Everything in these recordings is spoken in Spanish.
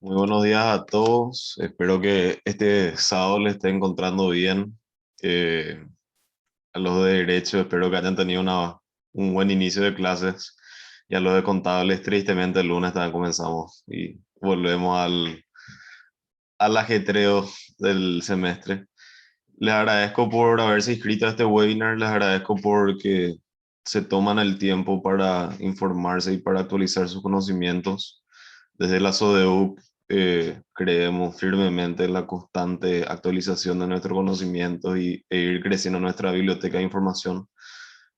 Muy buenos días a todos. Espero que este sábado le esté encontrando bien. Eh, a los de Derecho, espero que hayan tenido un buen inicio de clases. Y a los de Contables, tristemente, el lunes también comenzamos y volvemos al ajetreo del semestre. Les agradezco por haberse inscrito a este webinar. Les agradezco porque se toman el tiempo para informarse y para actualizar sus conocimientos. Desde la SODEU creemos firmemente en la constante actualización de nuestro conocimiento e ir creciendo nuestra biblioteca de información.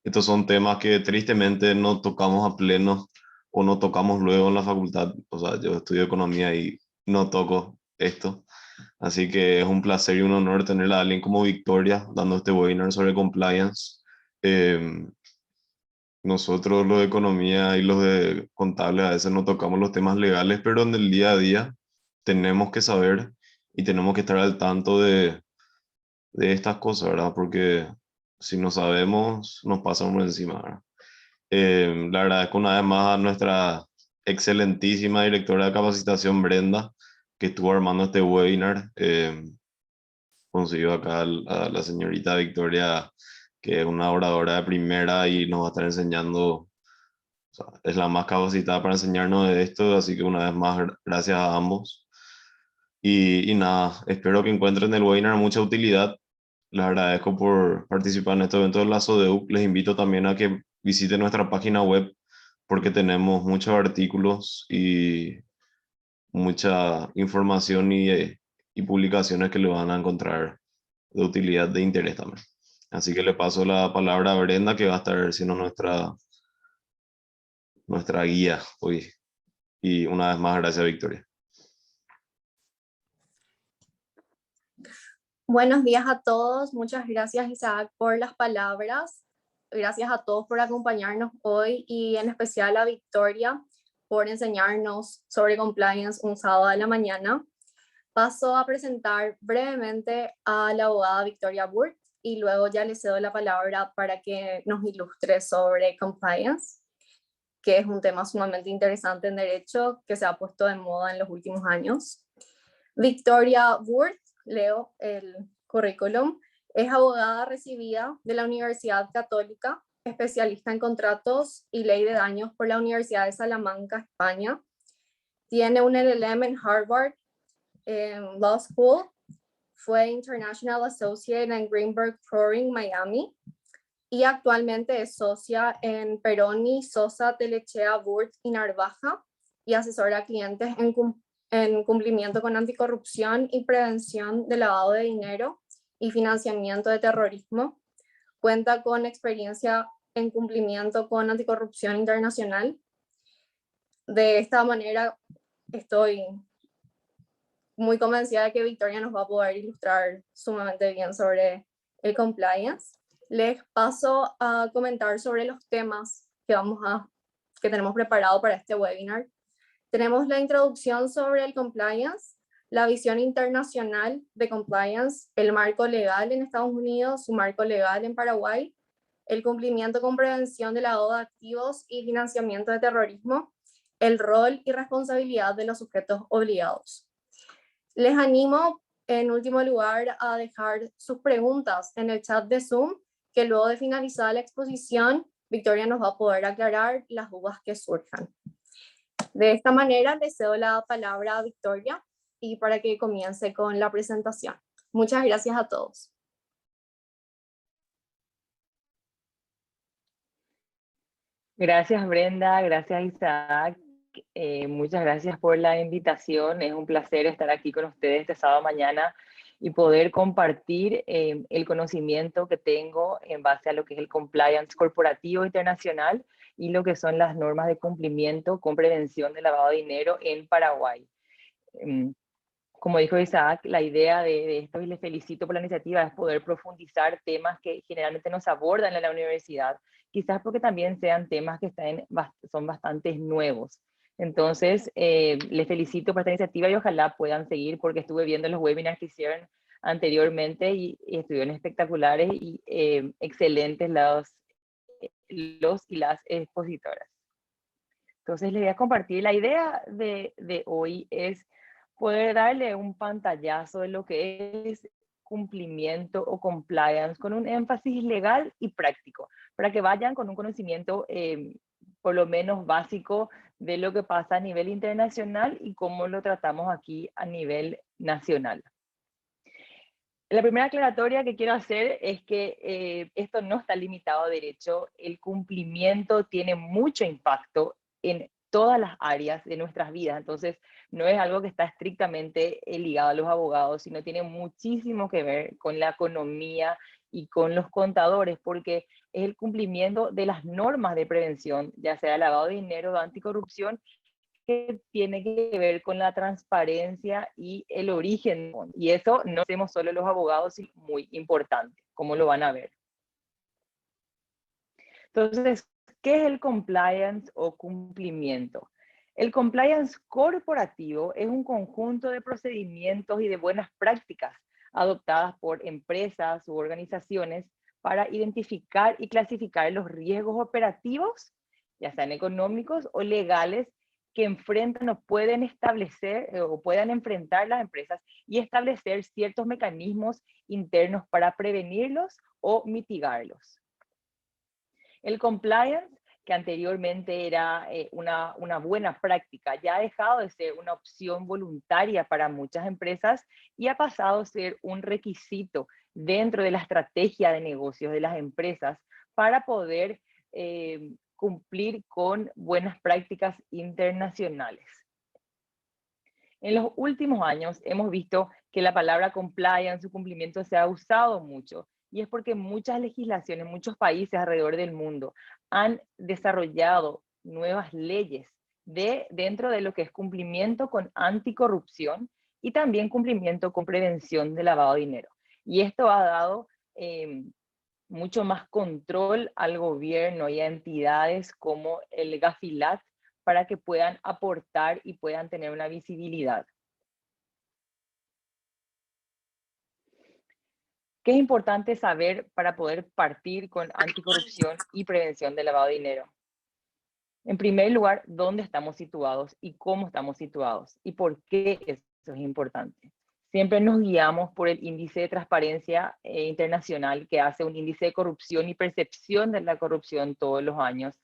Estos son temas que tristemente no tocamos a pleno o no tocamos luego en la facultad. O sea, yo estudio economía y no toco esto. Así que es un placer y un honor tener a alguien como Victoria dando este webinar sobre compliance. Eh, Nosotros los de economía y los de contables a veces no tocamos los temas legales, pero en el día a día tenemos que saber y tenemos que estar al tanto de estas cosas, ¿verdad? Porque si no sabemos, nos pasan por encima, ¿verdad? Le agradezco una vez más a nuestra excelentísima directora de capacitación, Brenda, que estuvo armando este webinar. Consiguió acá a la señorita Victoria, que es una oradora de primera y nos va a estar enseñando, o sea, es la más capacitada para enseñarnos de esto, así que una vez más, gracias a ambos. Y nada, espero que encuentren el webinar mucha utilidad. Les agradezco por participar en este evento de la SODEUC. Les invito también a que visiten nuestra página web porque tenemos muchos artículos y mucha información y publicaciones que le van a encontrar de utilidad, de interés también. Así que le paso la palabra a Brenda, que va a estar siendo nuestra guía hoy. Y una vez más, gracias, Victoria. Buenos días a todos. Muchas gracias, Isaac, por las palabras. Gracias a todos por acompañarnos hoy y en especial a Victoria por enseñarnos sobre compliance un sábado a la mañana. Paso a presentar brevemente a la abogada Victoria Burt y luego ya le cedo la palabra para que nos ilustre sobre compliance, que es un tema sumamente interesante en derecho que se ha puesto de moda en los últimos años. Victoria Burt, leo el currículum, es abogada recibida de la Universidad Católica, especialista en contratos y ley de daños por la Universidad de Salamanca, España. Tiene un LLM en Harvard Law School. Fue International Associate en Greenberg Traurig, Miami. Y actualmente es socia en Peroni, Sosa, Telechea, Burt y Narvaja y asesora a clientes en cumplimiento con anticorrupción y prevención de lavado de dinero y financiamiento de terrorismo. Cuenta con experiencia en cumplimiento con anticorrupción internacional. De esta manera estoy muy convencida de que Victoria nos va a poder ilustrar sumamente bien sobre el compliance. Les paso a comentar sobre los temas que tenemos preparado para este webinar. Tenemos la introducción sobre el compliance, la visión internacional de compliance, el marco legal en Estados Unidos, su marco legal en Paraguay, el cumplimiento con prevención de lavado de activos y financiamiento de terrorismo, el rol y responsabilidad de los sujetos obligados. Les animo, en último lugar, a dejar sus preguntas en el chat de Zoom, que luego de finalizar la exposición, Victoria nos va a poder aclarar las dudas que surjan. De esta manera, le cedo la palabra a Victoria y para que comience con la presentación. Muchas gracias a todos. Gracias, Brenda, gracias, Isaac. Muchas gracias por la invitación. Es un placer estar aquí con ustedes este sábado mañana y poder compartir el conocimiento que tengo en base a lo que es el compliance corporativo internacional y lo que son las normas de cumplimiento con prevención de lavado de dinero en Paraguay. Como dijo Isaac, la idea de esto, y le felicito por la iniciativa, es poder profundizar temas que generalmente no se abordan en la universidad, quizás porque también sean temas que son bastante nuevos. Entonces, les felicito por esta iniciativa y ojalá puedan seguir, porque estuve viendo los webinars que hicieron anteriormente y estuvieron espectaculares y excelentes los y las expositoras. Entonces, les voy a compartir. La idea de hoy es poder darle un pantallazo de lo que es cumplimiento o compliance con un énfasis legal y práctico, para que vayan con un conocimiento por lo menos básico de lo que pasa a nivel internacional y cómo lo tratamos aquí a nivel nacional. La primera aclaratoria que quiero hacer es que esto no está limitado a derecho. El cumplimiento tiene mucho impacto en todas las áreas de nuestras vidas. Entonces, no es algo que está estrictamente ligado a los abogados, sino tiene muchísimo que ver con la economía y con los contadores, porque es el cumplimiento de las normas de prevención, ya sea lavado de dinero o anticorrupción, que tiene que ver con la transparencia y el origen. Y eso no hacemos solo los abogados, sino muy importante, como lo van a ver. Entonces, ¿qué es el compliance o cumplimiento? El compliance corporativo es un conjunto de procedimientos y de buenas prácticas adoptadas por empresas u organizaciones para identificar y clasificar los riesgos operativos, ya sean económicos o legales, que enfrentan o pueden establecer o puedan enfrentar las empresas y establecer ciertos mecanismos internos para prevenirlos o mitigarlos. El compliance, que anteriormente era una buena práctica, ya ha dejado de ser una opción voluntaria para muchas empresas y ha pasado a ser un requisito dentro de la estrategia de negocios de las empresas para poder cumplir con buenas prácticas internacionales. En los últimos años hemos visto que la palabra compliance, su cumplimiento, se ha usado mucho, y es porque muchas legislaciones, muchos países alrededor del mundo han desarrollado nuevas leyes dentro de lo que es cumplimiento con anticorrupción y también cumplimiento con prevención de lavado de dinero. Y esto ha dado mucho más control al gobierno y a entidades como el Gafilat para que puedan aportar y puedan tener una visibilidad. ¿Qué es importante saber para poder partir con anticorrupción y prevención del lavado de dinero? En primer lugar, ¿dónde estamos situados y cómo estamos situados? ¿Y por qué eso es importante? Siempre nos guiamos por el índice de transparencia internacional, que hace un índice de corrupción y percepción de la corrupción todos los años,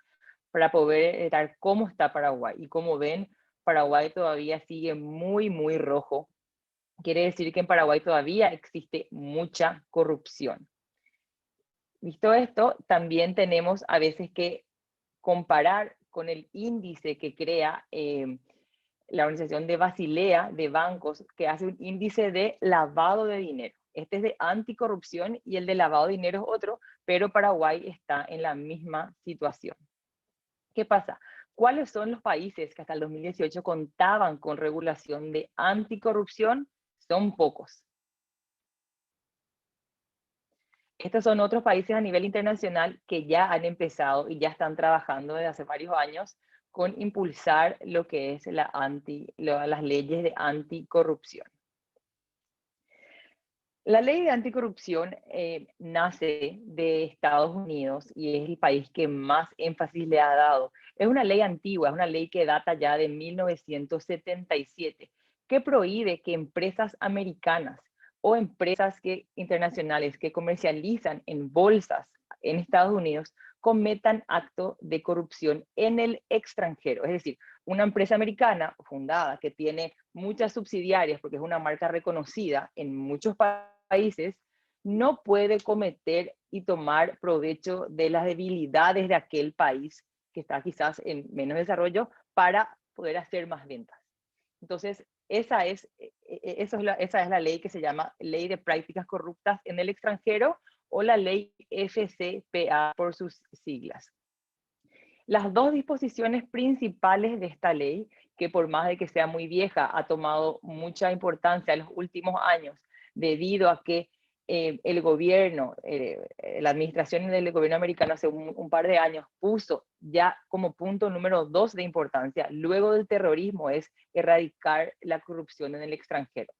para poder ver cómo está Paraguay. Y como ven, Paraguay todavía sigue muy, muy rojo. Quiere decir que en Paraguay todavía existe mucha corrupción. Visto esto, también tenemos a veces que comparar con el índice que crea la organización de Basilea de bancos, que hace un índice de lavado de dinero. Este es de anticorrupción y el de lavado de dinero es otro, pero Paraguay está en la misma situación. ¿Qué pasa? ¿Cuáles son los países que hasta el 2018 contaban con regulación de anticorrupción? Son pocos. Estos son otros países a nivel internacional que ya han empezado y ya están trabajando desde hace varios años con impulsar lo que es las leyes de anticorrupción. La ley de anticorrupción nace de Estados Unidos y es el país que más énfasis le ha dado. Es una ley antigua, es una ley que data ya de 1977, que prohíbe que empresas americanas o empresas internacionales que comercializan en bolsas en Estados Unidos cometan actos de corrupción en el extranjero. Es decir, una empresa americana fundada que tiene muchas subsidiarias porque es una marca reconocida en muchos países, no puede cometer y tomar provecho de las debilidades de aquel país que está quizás en menos desarrollo para poder hacer más ventas. Entonces, esa es la ley que se llama Ley de Prácticas Corruptas en el Extranjero, o la ley FCPA por sus siglas. Las dos disposiciones principales de esta ley, que por más de que sea muy vieja, ha tomado mucha importancia en los últimos años, debido a que el gobierno, la administración del gobierno americano hace un par de años puso ya como punto número 2 de importancia, luego del terrorismo, es erradicar la corrupción en el extranjero.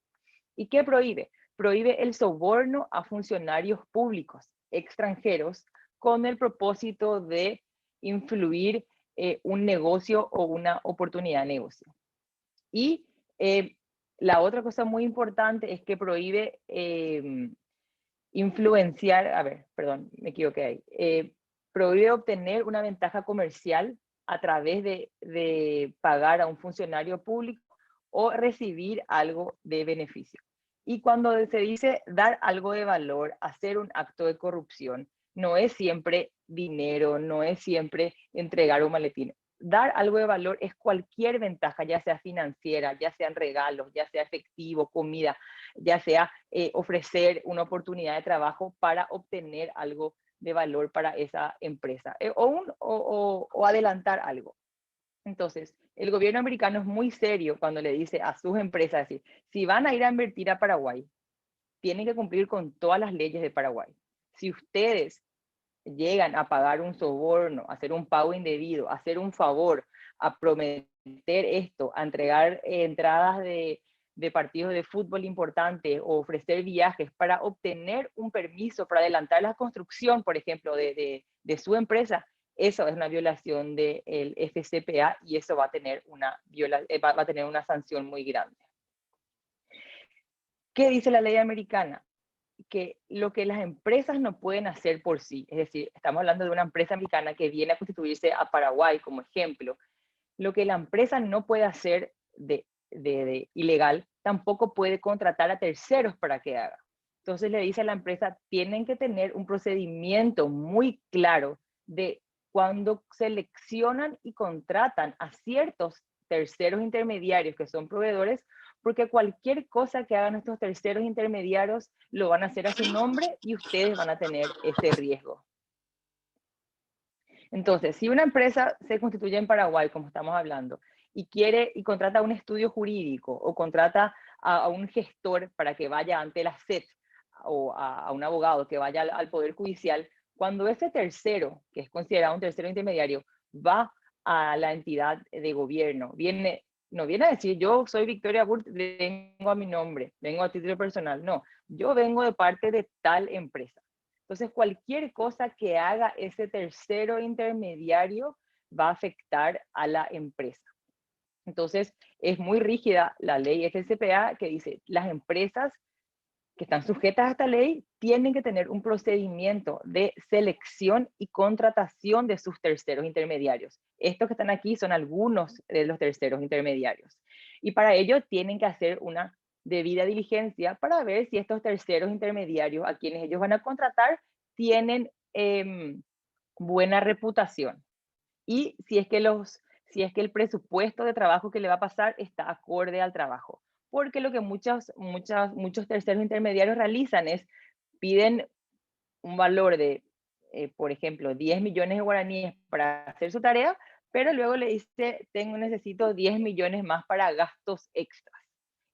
¿Y qué prohíbe? Prohíbe el soborno a funcionarios públicos extranjeros con el propósito de influir un negocio o una oportunidad de negocio. Y la otra cosa muy importante es que prohíbe influenciar, perdón, me equivoqué ahí, prohíbe obtener una ventaja comercial a través de pagar a un funcionario público o recibir algo de beneficio. Y cuando se dice dar algo de valor, hacer un acto de corrupción, no es siempre dinero, no es siempre entregar un maletín. Dar algo de valor es cualquier ventaja, ya sea financiera, ya sean regalos, ya sea efectivo, comida, ya sea ofrecer una oportunidad de trabajo para obtener algo de valor para esa empresa o adelantar algo. Entonces, el gobierno americano es muy serio cuando le dice a sus empresas, así, si van a ir a invertir a Paraguay, tienen que cumplir con todas las leyes de Paraguay. Si ustedes llegan a pagar un soborno, a hacer un pago indebido, a hacer un favor, a prometer esto, a entregar entradas de partidos de fútbol importantes o ofrecer viajes para obtener un permiso para adelantar la construcción, por ejemplo, de su empresa, eso es una violación del FCPA y eso va a tener va a tener una sanción muy grande. ¿Qué dice la ley americana? Que lo que las empresas no pueden hacer por sí, es decir, estamos hablando de una empresa americana que viene a constituirse a Paraguay como ejemplo, lo que la empresa no puede hacer de ilegal, tampoco puede contratar a terceros para que haga. Entonces le dice a la empresa, tienen que tener un procedimiento muy claro de cuando seleccionan y contratan a ciertos terceros intermediarios que son proveedores, porque cualquier cosa que hagan estos terceros intermediarios lo van a hacer a su nombre y ustedes van a tener ese riesgo. Entonces, si una empresa se constituye en Paraguay, como estamos hablando, y contrata un estudio jurídico o contrata a un gestor para que vaya ante la SET o a un abogado que vaya al Poder Judicial, cuando ese tercero, que es considerado un tercero intermediario, va a la entidad de gobierno, no viene a decir yo soy Victoria Burt, vengo a mi nombre, vengo a título personal, no, yo vengo de parte de tal empresa. Entonces, cualquier cosa que haga ese tercero intermediario va a afectar a la empresa. Entonces, es muy rígida la ley FCPA que dice, las empresas que están sujetas a esta ley tienen que tener un procedimiento de selección y contratación de sus terceros intermediarios. Estos que están aquí son algunos de los terceros intermediarios. Y para ello tienen que hacer una debida diligencia para ver si estos terceros intermediarios a quienes ellos van a contratar tienen buena reputación. Y si es que el presupuesto de trabajo que le va a pasar está acorde al trabajo. Porque lo que muchos terceros intermediarios realizan es piden un valor de, por ejemplo, 10 millones de guaraníes para hacer su tarea, pero luego le dice, necesito 10 millones más para gastos extras.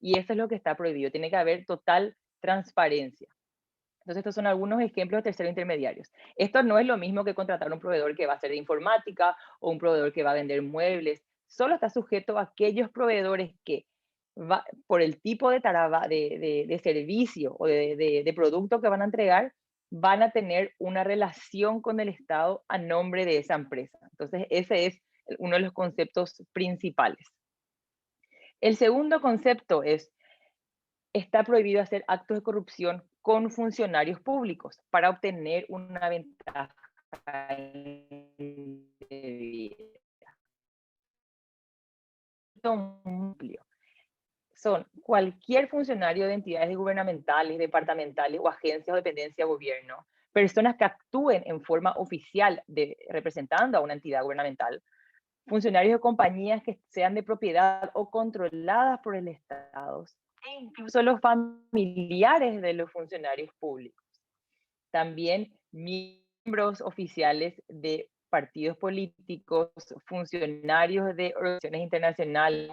Y eso es lo que está prohibido. Tiene que haber total transparencia. Entonces, estos son algunos ejemplos de terceros intermediarios. Esto no es lo mismo que contratar a un proveedor que va a ser de informática o un proveedor que va a vender muebles. Solo está sujeto a aquellos proveedores que, por el tipo de servicio o de producto que van a entregar, van a tener una relación con el Estado a nombre de esa empresa. Entonces, ese es uno de los conceptos principales. El segundo concepto es, está prohibido hacer actos de corrupción con funcionarios públicos para obtener una ventaja indebida. Son cualquier funcionario de entidades gubernamentales, departamentales o agencias o dependencias de gobierno, personas que actúen en forma oficial representando a una entidad gubernamental, funcionarios de compañías que sean de propiedad o controladas por el Estado, e incluso los familiares de los funcionarios públicos. También miembros oficiales de partidos políticos, funcionarios de organizaciones internacionales,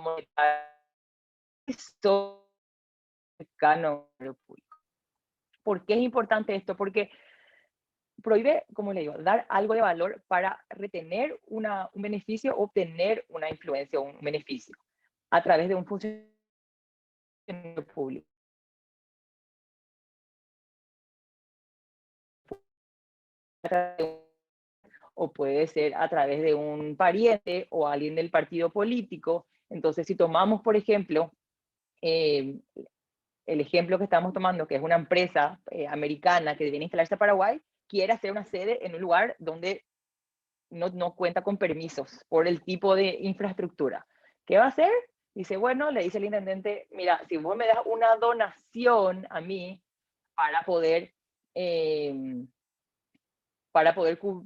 cercanos al público. ¿Por qué es importante esto? Porque prohíbe, como le digo, dar algo de valor para retener un beneficio, obtener una influencia o un beneficio a través de un funcionario público. O puede ser a través de un pariente o alguien del partido político. Entonces, si tomamos, por ejemplo, el ejemplo que estamos tomando, que es una empresa americana que viene a instalarse a Paraguay, quiere hacer una sede en un lugar donde no cuenta con permisos por el tipo de infraestructura. ¿Qué va a hacer? Dice, bueno, le dice el intendente, mira, si vos me das una donación a mí para poder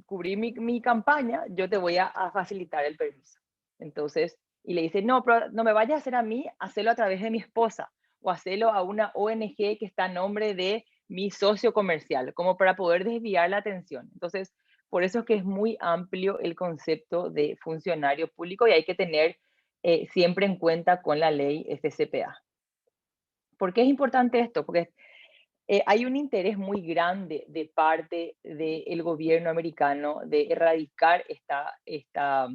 cubrir mi campaña, yo te voy a facilitar el permiso. Entonces, y le dice, no, pero no me vayas a hacer a mí, hacelo a través de mi esposa o hacelo a una ONG que está a nombre de mi socio comercial, como para poder desviar la atención. Entonces, por eso es que es muy amplio el concepto de funcionario público y hay que tener siempre en cuenta con la ley FCPA. ¿Por qué es importante esto? Porque hay un interés muy grande de parte del gobierno americano de erradicar esta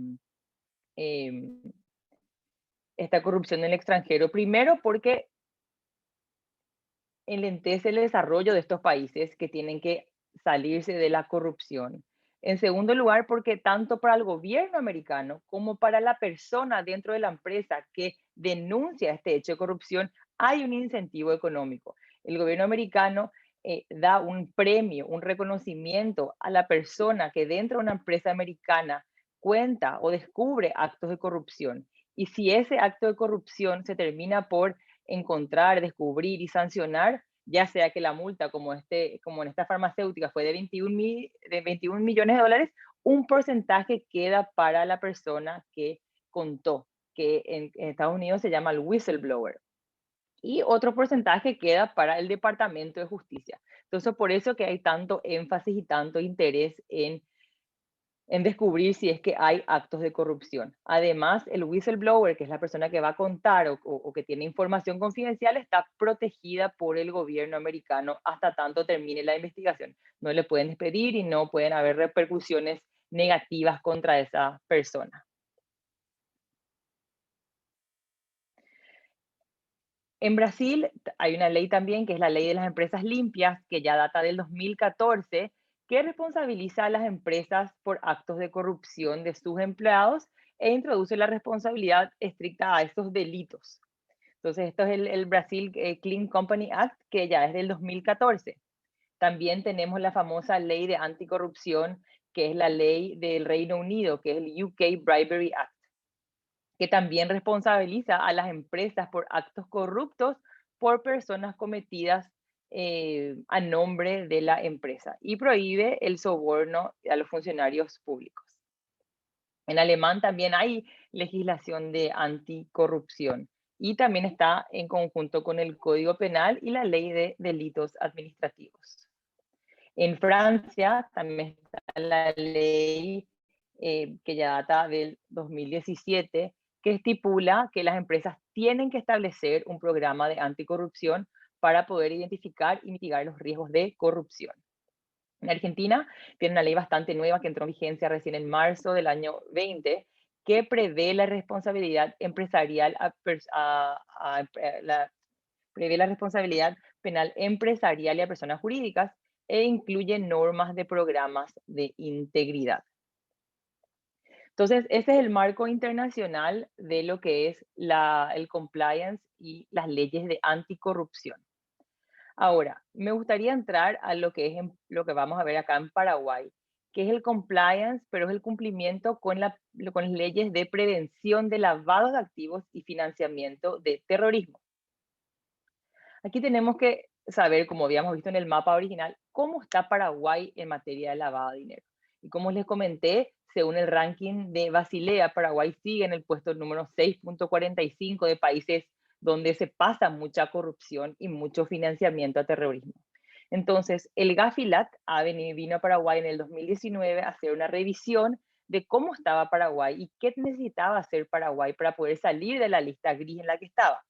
corrupción en el extranjero. Primero, porque enlentece el desarrollo de estos países que tienen que salirse de la corrupción. En segundo lugar, porque tanto para el gobierno americano como para la persona dentro de la empresa que denuncia este hecho de corrupción, hay un incentivo económico. El gobierno americano da un premio, un reconocimiento a la persona que dentro de una empresa americana cuenta o descubre actos de corrupción. Y si ese acto de corrupción se termina por encontrar, descubrir y sancionar, ya sea que la multa, como en esta farmacéutica, fue de 21 millones de dólares, un porcentaje queda para la persona que contó, que en Estados Unidos se llama el whistleblower. Y otro porcentaje queda para el Departamento de Justicia. Entonces, por eso que hay tanto énfasis y tanto interés en descubrir si es que hay actos de corrupción. Además, el whistleblower, que es la persona que va a contar o que tiene información confidencial, está protegida por el gobierno americano hasta tanto termine la investigación. No le pueden despedir y no pueden haber repercusiones negativas contra esa persona. En Brasil hay una ley también, que es la ley de las empresas limpias, que ya data del 2014, que responsabiliza a las empresas por actos de corrupción de sus empleados e introduce la responsabilidad estricta a estos delitos. Entonces, esto es el Brasil Clean Company Act, que ya es del 2014. También tenemos la famosa ley de anticorrupción, que es la ley del Reino Unido, que es el UK Bribery Act, que también responsabiliza a las empresas por actos corruptos por personas cometidas a nombre de la empresa y prohíbe el soborno a los funcionarios públicos. En alemán también hay legislación de anticorrupción y también está en conjunto con el Código Penal y la Ley de Delitos Administrativos. En Francia también está la ley que ya data del 2017, que estipula que las empresas tienen que establecer un programa de anticorrupción para poder identificar y mitigar los riesgos de corrupción. En Argentina tiene una ley bastante nueva que entró en vigencia recién en marzo del año 20, que prevé la responsabilidad empresarial prevé la responsabilidad penal empresarial y a personas jurídicas e incluye normas de programas de integridad. Entonces, ese es el marco internacional de lo que es el compliance y las leyes de anticorrupción. Ahora, me gustaría entrar a lo que es lo que vamos a ver acá en Paraguay, que es el compliance, pero es el cumplimiento con las leyes de prevención de lavado de activos y financiamiento de terrorismo. Aquí tenemos que saber, como habíamos visto en el mapa original, cómo está Paraguay en materia de lavado de dinero. Y como les comenté, según el ranking de Basilea, Paraguay sigue en el puesto número 6.45 de países donde se pasa mucha corrupción y mucho financiamiento a terrorismo. Entonces, el Gafilat vino a Paraguay en el 2019 a hacer una revisión de cómo estaba Paraguay y qué necesitaba hacer Paraguay para poder salir de la lista gris en la que estaba.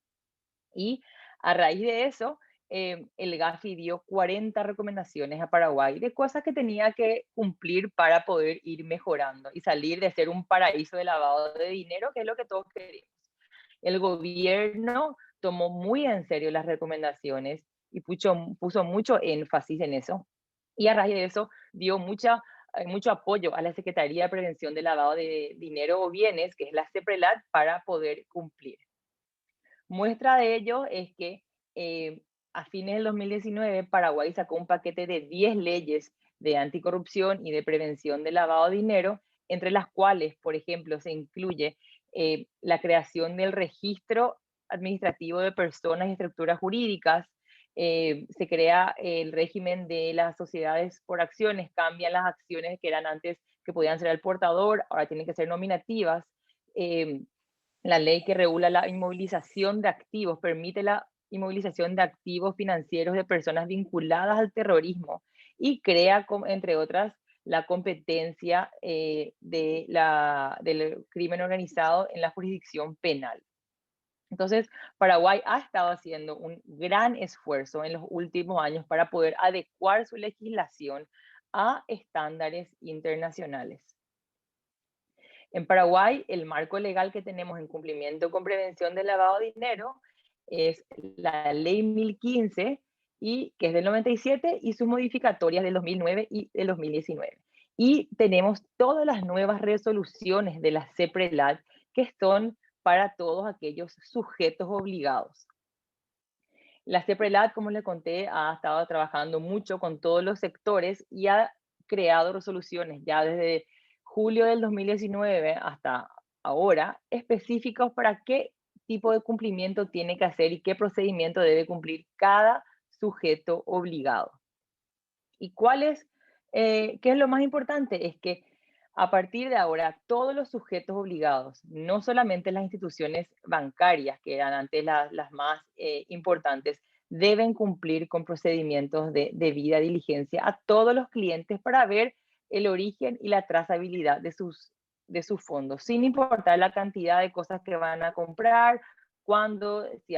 Y a raíz de eso, el GAFI dio 40 recomendaciones a Paraguay de cosas que tenía que cumplir para poder ir mejorando y salir de ser un paraíso de lavado de dinero, que es lo que todos queremos. El gobierno tomó muy en serio las recomendaciones y puso mucho énfasis en eso. Y a raíz de eso dio mucho apoyo a la Secretaría de Prevención del Lavado de Dinero o Bienes, que es la CEPRELAT, para poder cumplir. Muestra de ello es que a fines del 2019 Paraguay sacó un paquete de 10 leyes de anticorrupción y de prevención del lavado de dinero, entre las cuales, por ejemplo, se incluye la creación del registro administrativo de personas y estructuras jurídicas, se crea el régimen de las sociedades por acciones, cambian las acciones que eran antes que podían ser al portador, ahora tienen que ser nominativas. La ley que regula la inmovilización de activos permite la inmovilización de activos financieros de personas vinculadas al terrorismo y crea, entre otras, la competencia del crimen organizado en la jurisdicción penal. Entonces, Paraguay ha estado haciendo un gran esfuerzo en los últimos años para poder adecuar su legislación a estándares internacionales. En Paraguay, el marco legal que tenemos en cumplimiento con prevención del lavado de dinero es la Ley 1015, que es del 97, y sus modificatorias del 2009 y del 2019. Y tenemos todas las nuevas resoluciones de la CEPRELAT que son para todos aquellos sujetos obligados. La CEPRELAT, como les conté, ha estado trabajando mucho con todos los sectores y ha creado resoluciones ya desde julio del 2019 hasta ahora, específicos para qué tipo de cumplimiento tiene que hacer y qué procedimiento debe cumplir cada sujeto obligado. ¿Y qué es lo más importante? Es que a partir de ahora, todos los sujetos obligados, no solamente las instituciones bancarias, que eran antes las más importantes, deben cumplir con procedimientos de debida diligencia a todos los clientes para ver el origen y la trazabilidad de sus fondos, sin importar la cantidad de cosas que van a comprar, cuándo, si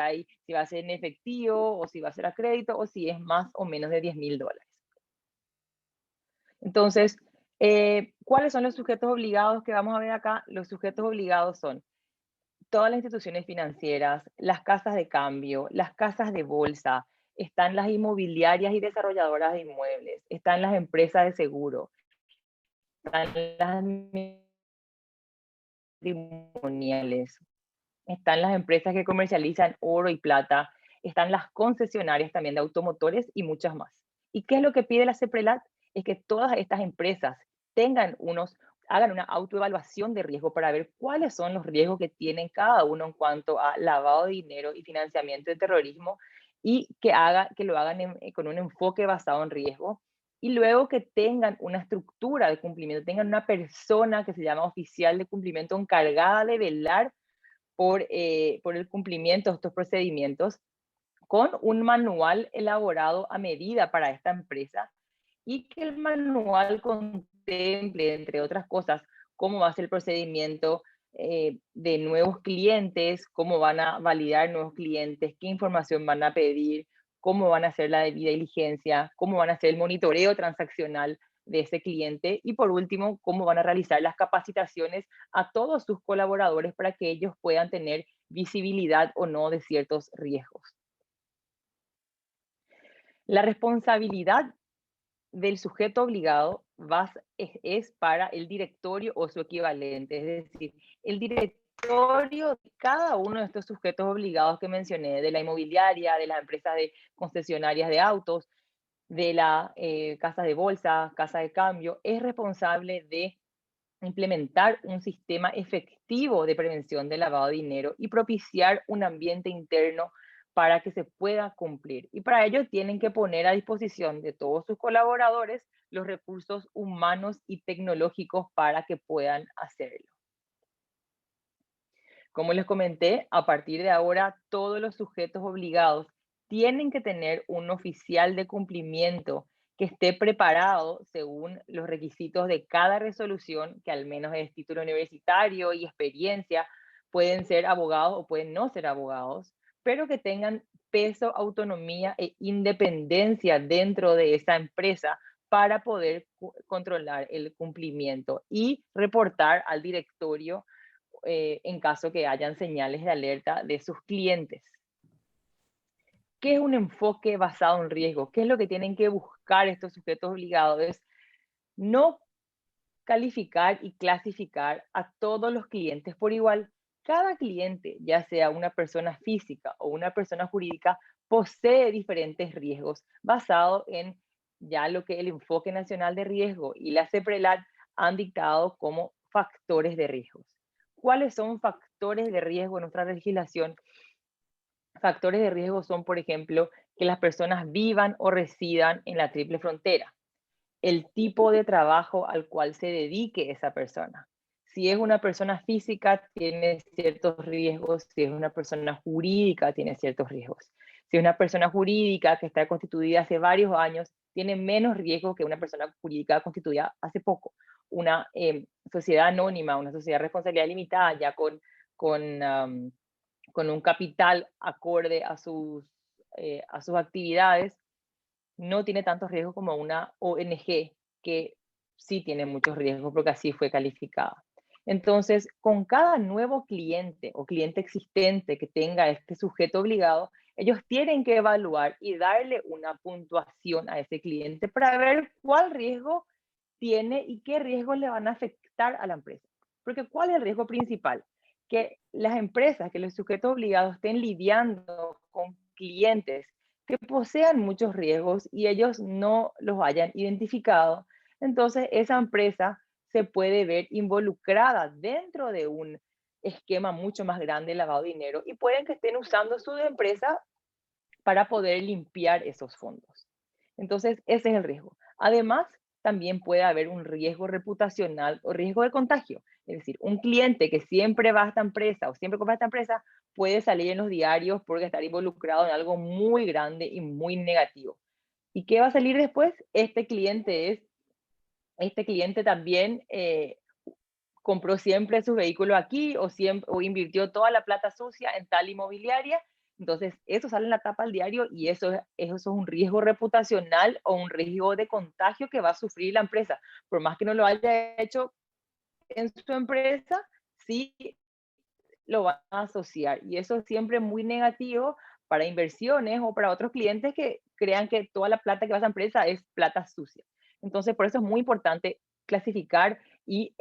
va a ser en efectivo o si va a ser a crédito o si es más o menos de $10.000. Entonces, ¿cuáles son los sujetos obligados que vamos a ver acá? Los sujetos obligados son todas las instituciones financieras, las casas de cambio, las casas de bolsa, están las inmobiliarias y desarrolladoras de inmuebles, están las empresas de seguro, están las matrimoniales, están las empresas que comercializan oro y plata, están las concesionarias también de automotores y muchas más. ¿Y qué es lo que pide la CEPRELAT? Es que todas estas empresas hagan una autoevaluación de riesgo para ver cuáles son los riesgos que tienen cada uno en cuanto a lavado de dinero y financiamiento de terrorismo y que lo hagan con un enfoque basado en riesgo y luego que tengan una estructura de cumplimiento, tengan una persona que se llama oficial de cumplimiento encargada de velar por el cumplimiento de estos procedimientos con un manual elaborado a medida para esta empresa y que el manual contemple, entre otras cosas, cómo va a ser el procedimiento de nuevos clientes, cómo van a validar nuevos clientes, qué información van a pedir, cómo van a hacer la debida diligencia, cómo van a hacer el monitoreo transaccional de ese cliente y por último, cómo van a realizar las capacitaciones a todos sus colaboradores para que ellos puedan tener visibilidad o no de ciertos riesgos. La responsabilidad del sujeto obligado es para el directorio o su equivalente, es decir, el directorio de cada uno de estos sujetos obligados que mencioné, de la inmobiliaria, de las empresas de concesionarias de autos, de la casa de bolsa, casa de cambio, es responsable de implementar un sistema efectivo de prevención del lavado de dinero y propiciar un ambiente interno para que se pueda cumplir. Y para ello tienen que poner a disposición de todos sus colaboradores los recursos humanos y tecnológicos para que puedan hacerlo. Como les comenté, a partir de ahora todos los sujetos obligados tienen que tener un oficial de cumplimiento que esté preparado según los requisitos de cada resolución, que al menos es título universitario y experiencia, pueden ser abogados o pueden no ser abogados, pero que tengan peso, autonomía e independencia dentro de esa empresa para poder controlar el cumplimiento y reportar al directorio en caso que hayan señales de alerta de sus clientes. ¿Qué es un enfoque basado en riesgo? ¿Qué es lo que tienen que buscar estos sujetos obligados? Es no calificar y clasificar a todos los clientes por igual, cada cliente, ya sea una persona física o una persona jurídica, posee diferentes riesgos basado en ya lo que el Enfoque Nacional de Riesgo y la CEPRELAT han dictado como factores de riesgos. ¿Cuáles son factores de riesgo en nuestra legislación? Factores de riesgo son, por ejemplo, que las personas vivan o residan en la triple frontera, el tipo de trabajo al cual se dedique esa persona. Si es una persona física, tiene ciertos riesgos. Si es una persona jurídica, tiene ciertos riesgos. Si es una persona jurídica que está constituida hace varios años, tiene menos riesgo que una persona jurídica constituida hace poco. Una sociedad anónima, una sociedad de responsabilidad limitada, ya con un capital acorde a sus actividades, no tiene tantos riesgos como una ONG que sí tiene muchos riesgos porque así fue calificada. Entonces, con cada nuevo cliente o cliente existente que tenga este sujeto obligado, ellos tienen que evaluar y darle una puntuación a ese cliente para ver cuál riesgo tiene y qué riesgos le van a afectar a la empresa. Porque ¿cuál es el riesgo principal? Que las empresas, que los sujetos obligados estén lidiando con clientes que posean muchos riesgos y ellos no los hayan identificado. Entonces, esa empresa se puede ver involucrada dentro de un esquema mucho más grande de lavado de dinero y pueden que estén usando su empresa para poder limpiar esos fondos. Entonces, ese es el riesgo. Además, también puede haber un riesgo reputacional o riesgo de contagio. Es decir, un cliente que siempre va a esta empresa o siempre compra a esta empresa puede salir en los diarios porque estar involucrado en algo muy grande y muy negativo. ¿Y qué va a salir después? Este cliente también compró siempre su vehículo aquí o invirtió toda la plata sucia en tal inmobiliaria. Entonces, eso sale en la tapa del diario y eso es un riesgo reputacional o un riesgo de contagio que va a sufrir la empresa. Por más que no lo haya hecho en su empresa, sí lo van a asociar. Y eso es siempre muy negativo para inversiones o para otros clientes que crean que toda la plata que va a esa empresa es plata sucia. Entonces, por eso es muy importante clasificar y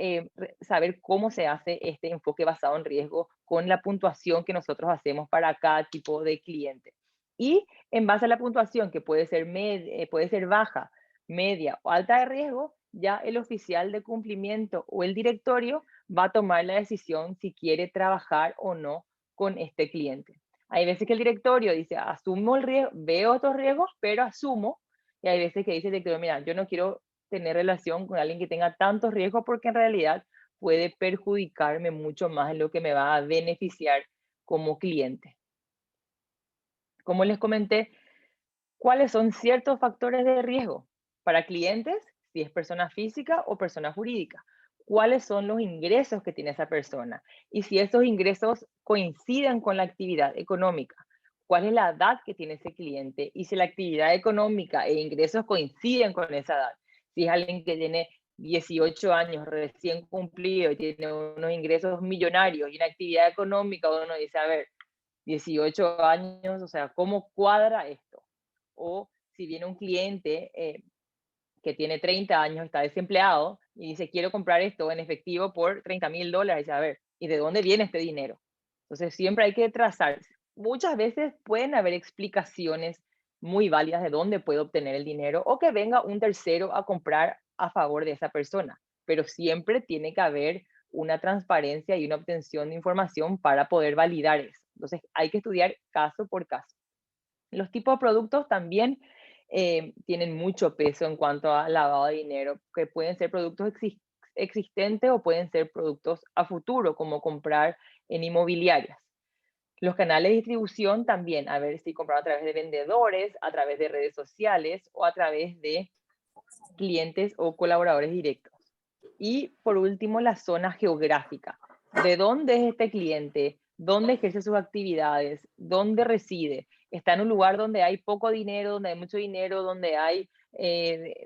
saber cómo se hace este enfoque basado en riesgo con la puntuación que nosotros hacemos para cada tipo de cliente. Y en base a la puntuación, que puede ser baja, media o alta de riesgo, ya el oficial de cumplimiento o el directorio va a tomar la decisión si quiere trabajar o no con este cliente. Hay veces que el directorio dice, asumo el riesgo, veo otros riesgos, pero asumo. Y hay veces que dice el directorio, mira, yo no quiero tener relación con alguien que tenga tantos riesgos porque en realidad puede perjudicarme mucho más de lo que me va a beneficiar como cliente. Como les comenté, ¿cuáles son ciertos factores de riesgo para clientes, si es persona física o persona jurídica? ¿Cuáles son los ingresos que tiene esa persona? Y si esos ingresos coinciden con la actividad económica, ¿cuál es la edad que tiene ese cliente? Y si la actividad económica e ingresos coinciden con esa edad. Si es alguien que tiene 18 años recién cumplido y tiene unos ingresos millonarios y una actividad económica, uno dice, a ver, 18 años, o sea, ¿cómo cuadra esto? O si viene un cliente que tiene 30 años, está desempleado y dice, quiero comprar esto en efectivo por $30,000. A ver, ¿y de dónde viene este dinero? Entonces, siempre hay que trazar. Muchas veces pueden haber explicaciones muy válidas de dónde puede obtener el dinero o que venga un tercero a comprar a favor de esa persona, pero siempre tiene que haber una transparencia y una obtención de información para poder validar eso. Entonces, hay que estudiar caso por caso. Los tipos de productos también tienen mucho peso en cuanto a lavado de dinero, que pueden ser productos existentes o pueden ser productos a futuro, como comprar en inmobiliarias. Los canales de distribución también, a ver si comprar a través de vendedores, a través de redes sociales o a través de clientes o colaboradores directos. Y por último, la zona geográfica. ¿De dónde es este cliente? ¿Dónde ejerce sus actividades? ¿Dónde reside? ¿Está en un lugar donde hay poco dinero, donde hay mucho dinero, donde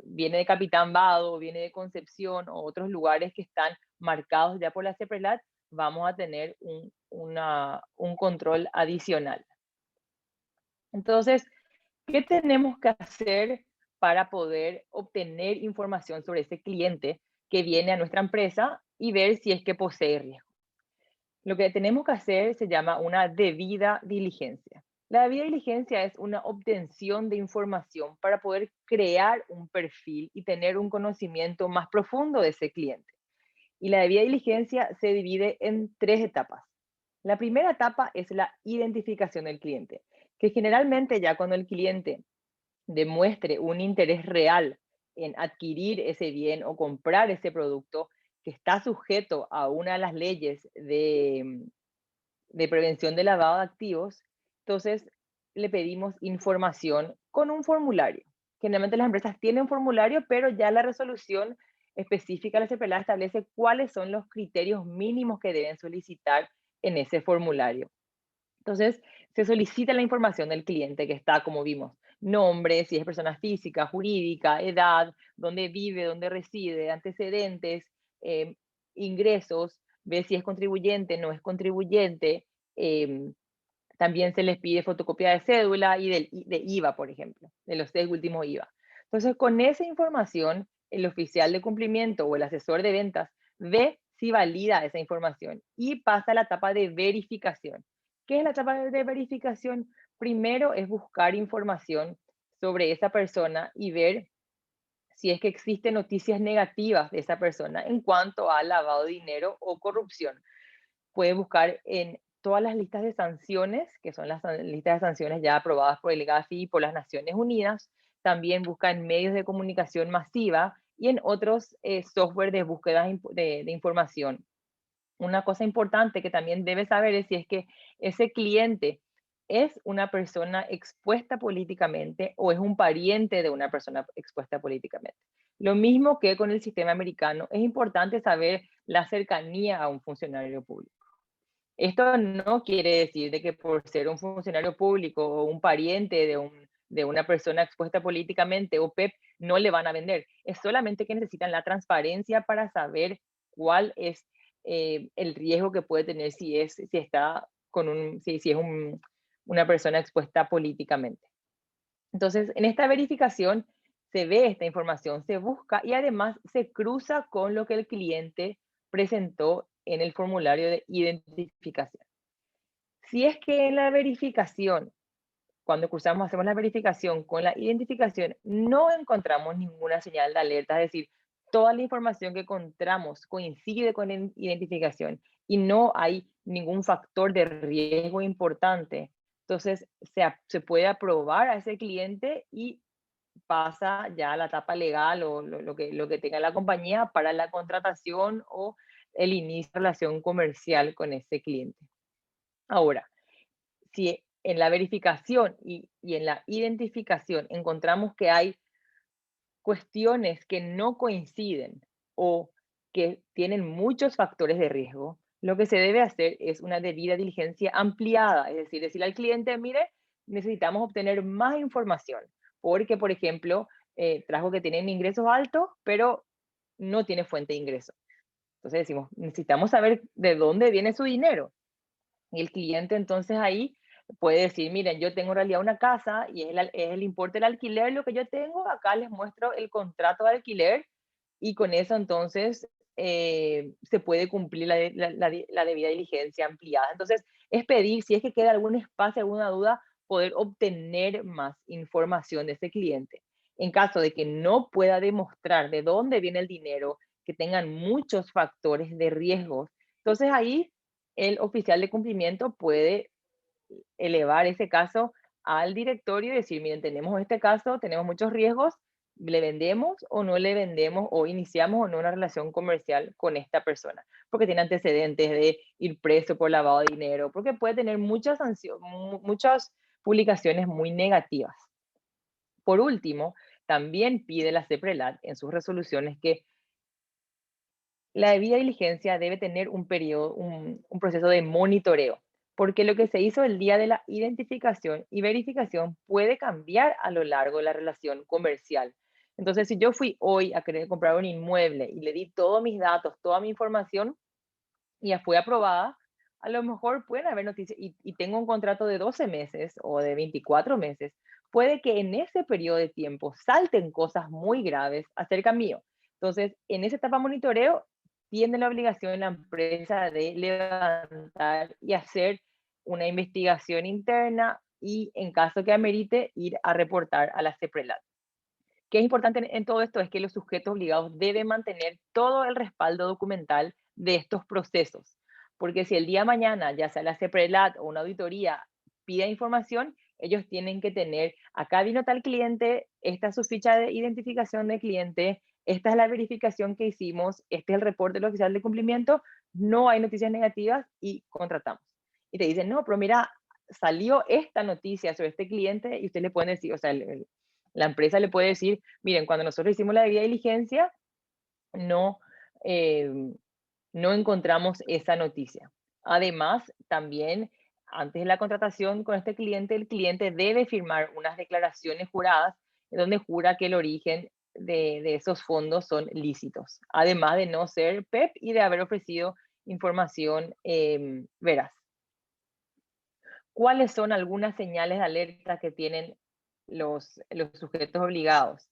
viene de Capitán Vado, viene de Concepción o otros lugares que están marcados ya por la CEPRELAT? Vamos a tener un control adicional. Entonces, ¿qué tenemos que hacer para poder obtener información sobre ese cliente que viene a nuestra empresa y ver si es que posee riesgo? Lo que tenemos que hacer se llama una debida diligencia. La debida diligencia es una obtención de información para poder crear un perfil y tener un conocimiento más profundo de ese cliente. Y la debida diligencia se divide en 3 etapas. La primera etapa es la identificación del cliente, que generalmente ya cuando el cliente demuestre un interés real en adquirir ese bien o comprar ese producto que está sujeto a una de las leyes de prevención de lavado de activos, entonces le pedimos información con un formulario. Generalmente las empresas tienen un formulario, pero ya la resolución específica de la CPLAA establece cuáles son los criterios mínimos que deben solicitar en ese formulario. Entonces, se solicita la información del cliente que está, como vimos, nombre, si es persona física, jurídica, edad, dónde vive, dónde reside, antecedentes, eh, ingresos, ve si es contribuyente, no es contribuyente. em, También se les pide fotocopia de cédula y de IVA, por ejemplo, de los 6 últimos IVA. Entonces, con esa información, el oficial de cumplimiento o el asesor de ventas ve si valida esa información y pasa a la etapa de verificación. ¿Qué es la etapa de verificación? Primero es buscar información sobre esa persona y ver si es que existen noticias negativas de esa persona en cuanto a lavado de dinero o corrupción. Puede buscar en todas las listas de sanciones, que son las listas de sanciones ya aprobadas por el GAFI y por las Naciones Unidas. También busca en medios de comunicación masiva y en otros software de búsqueda de información. Una cosa importante que también debes saber es si es que ese cliente es una persona expuesta políticamente o es un pariente de una persona expuesta políticamente. Lo mismo que con el sistema americano, es importante saber la cercanía a un funcionario público. Esto no quiere decir de que por ser un funcionario público o un pariente de una persona expuesta políticamente o PEP no le van a vender. Es solamente que necesitan la transparencia para saber cuál es el riesgo que puede tener si está con si es una persona expuesta políticamente. Entonces, en esta verificación se ve esta información, se busca y además se cruza con lo que el cliente presentó en el formulario de identificación. Si es que en la verificación, cuando cruzamos, hacemos la verificación con la identificación, no encontramos ninguna señal de alerta, es decir, toda la información que encontramos coincide con la identificación y no hay ningún factor de riesgo importante, entonces se puede aprobar a ese cliente y pasa ya a la etapa legal o lo que tenga la compañía para la contratación o el inicio de relación comercial con ese cliente. Ahora, si en la verificación y en la identificación encontramos que hay cuestiones que no coinciden o que tienen muchos factores de riesgo, lo que se debe hacer es una debida diligencia ampliada, es decir, decirle al cliente, mire, necesitamos obtener más información, porque, por ejemplo, trajo que tienen ingresos altos, pero no tiene fuente de ingreso. Entonces decimos, necesitamos saber de dónde viene su dinero. Y el cliente entonces ahí puede decir, miren, yo tengo en realidad una casa y es el importe del alquiler lo que yo tengo, acá les muestro el contrato de alquiler y con eso entonces se puede cumplir la debida diligencia ampliada. Entonces es pedir, si es que queda algún espacio, alguna duda, poder obtener más información de ese cliente. En caso de que no pueda demostrar de dónde viene el dinero, que tengan muchos factores de riesgo, entonces ahí el oficial de cumplimiento puede elevar ese caso al directorio y decir, miren, tenemos este caso, tenemos muchos riesgos, le vendemos o no le vendemos o iniciamos o no una relación comercial con esta persona, porque tiene antecedentes de ir preso por lavado de dinero, porque puede tener muchas muchas publicaciones muy negativas. Por último, también pide la CEPRELAT en sus resoluciones que la debida diligencia debe tener un periodo, un proceso de monitoreo, porque lo que se hizo el día de la identificación y verificación puede cambiar a lo largo de la relación comercial. Entonces, si yo fui hoy a querer comprar un inmueble y le di todos mis datos, toda mi información y ya fue aprobada, a lo mejor pueden haber noticias y tengo un contrato de 12 meses o de 24 meses, puede que en ese periodo de tiempo salten cosas muy graves acerca mío. Entonces, en esa etapa de monitoreo, tiene la obligación la empresa de levantar y hacer una investigación interna y, en caso que amerite, ir a reportar a la CEPRELAT. ¿Qué es importante en todo esto? Es que los sujetos obligados deben mantener todo el respaldo documental de estos procesos, porque si el día de mañana, ya sea la CEPRELAT o una auditoría, pida información, ellos tienen que tener, acá vino tal cliente, esta es su ficha de identificación de cliente, esta es la verificación que hicimos, este es el reporte del oficial de cumplimiento, no hay noticias negativas y contratamos. Y te dicen, no, pero mira, salió esta noticia sobre este cliente y usted le puede decir, o sea, la empresa le puede decir, miren, cuando nosotros hicimos la debida diligencia, no, eh, no encontramos esa noticia. Además, también antes de la contratación con este cliente, el cliente debe firmar unas declaraciones juradas donde jura que el origen de esos fondos son lícitos, además de no ser PEP y de haber ofrecido información veraz. ¿Cuáles son algunas señales de alerta que tienen los sujetos obligados?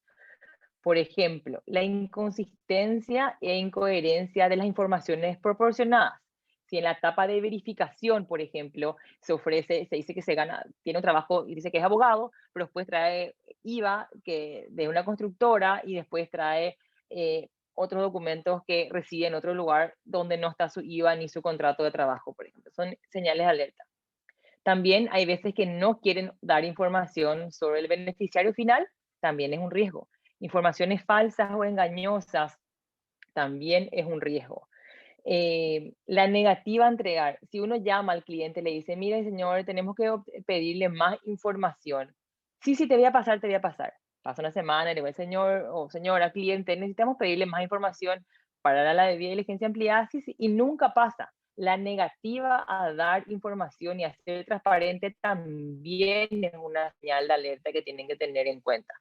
Por ejemplo, la inconsistencia e incoherencia de las informaciones proporcionadas. Si en la etapa de verificación, por ejemplo, se dice que se gana, tiene un trabajo y dice que es abogado, pero después trae IVA de una constructora y después trae otros documentos que reside en otro lugar donde no está su IVA ni su contrato de trabajo, por ejemplo. Son señales de alerta. También hay veces que no quieren dar información sobre el beneficiario final, también es un riesgo. Informaciones falsas o engañosas también es un riesgo. La negativa a entregar. Si uno llama al cliente y le dice, mire señor, tenemos que pedirle más información. Sí, te voy a pasar, te voy a pasar. Pasa una semana y le digo, señor o señora, cliente, necesitamos pedirle más información para la debida diligencia ampliada, sí, y nunca pasa. La negativa a dar información y a ser transparente también es una señal de alerta que tienen que tener en cuenta.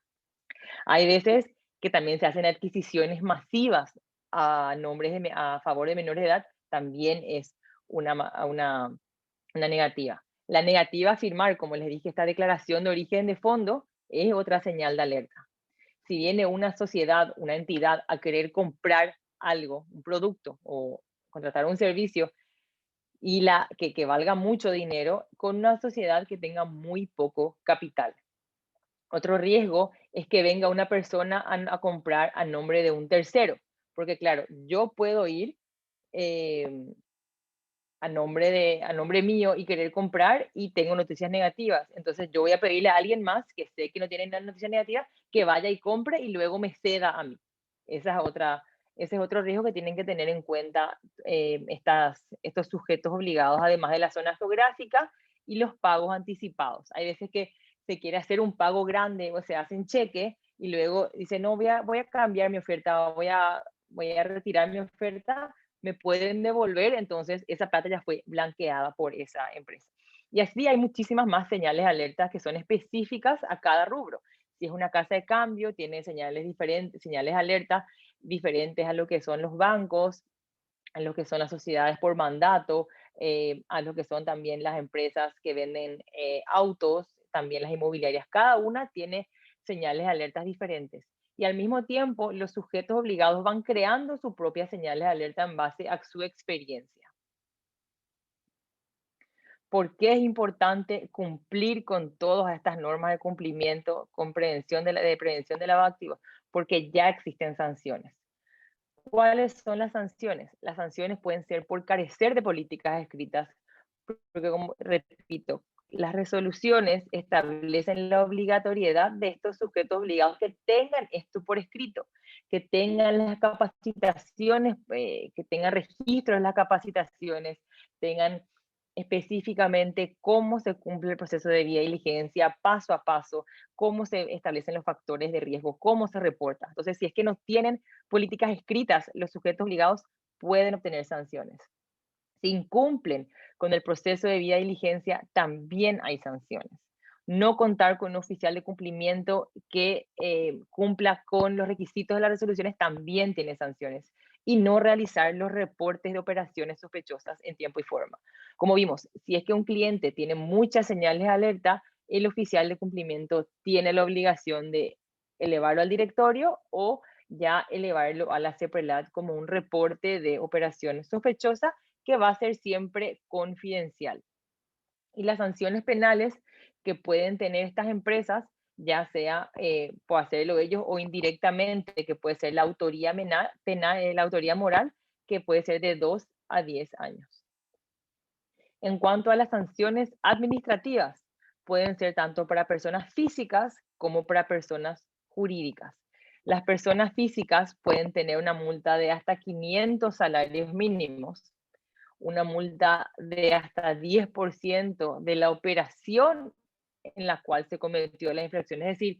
Hay veces que también se hacen adquisiciones masivas a favor de menores de edad, también es una negativa. La negativa a firmar, como les dije, esta declaración de origen de fondo es otra señal de alerta. Si viene una sociedad, una entidad a querer comprar algo, un producto o contratar un servicio y que valga mucho dinero con una sociedad que tenga muy poco capital. Otro riesgo es que venga una persona a comprar a nombre de un tercero, porque claro, yo puedo ir a nombre mío y querer comprar y tengo noticias negativas. Entonces yo voy a pedirle a alguien más que sé que no tiene noticias negativas que vaya y compre y luego me ceda a mí. Ese es otro riesgo que tienen que tener en cuenta estos sujetos obligados, además de la zona geográfica y los pagos anticipados. Hay veces que se quiere hacer un pago grande o se hace en cheque y luego dice, no, voy a cambiar mi oferta, voy a retirar mi oferta, me pueden devolver, entonces esa plata ya fue blanqueada por esa empresa. Y así hay muchísimas más señales de alerta que son específicas a cada rubro. Si es una casa de cambio, tiene señales diferentes, señales de alerta diferentes a lo que son los bancos, a lo que son las sociedades por mandato, a lo que son también las empresas que venden autos, también las inmobiliarias. Cada una tiene señales de alertas diferentes. Y al mismo tiempo, los sujetos obligados van creando sus propias señales de alerta en base a su experiencia. ¿Por qué es importante cumplir con todas estas normas de cumplimiento con prevención de prevención de lavado de activos? Porque ya existen sanciones. ¿Cuáles son las sanciones? Las sanciones pueden ser por carecer de políticas escritas, porque como repito, las resoluciones establecen la obligatoriedad de estos sujetos obligados que tengan esto por escrito, que tengan las capacitaciones, que tengan registros de las capacitaciones, tengan específicamente cómo se cumple el proceso de debida diligencia, paso a paso, cómo se establecen los factores de riesgo, cómo se reporta. Entonces, si es que no tienen políticas escritas, los sujetos obligados pueden obtener sanciones. Si incumplen con el proceso de debida diligencia, también hay sanciones. No contar con un oficial de cumplimiento que cumpla con los requisitos de las resoluciones también tiene sanciones. Y no realizar los reportes de operaciones sospechosas en tiempo y forma. Como vimos, si es que un cliente tiene muchas señales de alerta, el oficial de cumplimiento tiene la obligación de elevarlo al directorio o ya elevarlo a la CEPRELAT como un reporte de operación sospechosa que va a ser siempre confidencial. Y las sanciones penales que pueden tener estas empresas, ya sea por hacerlo ellos o indirectamente, que puede ser la autoría penal, la autoría moral, que puede ser de 2 a 10 años. En cuanto a las sanciones administrativas, pueden ser tanto para personas físicas como para personas jurídicas. Las personas físicas pueden tener una multa de hasta 500 salarios mínimos, una multa de hasta 10% de la operación en la cual se cometió la infracción. Es decir,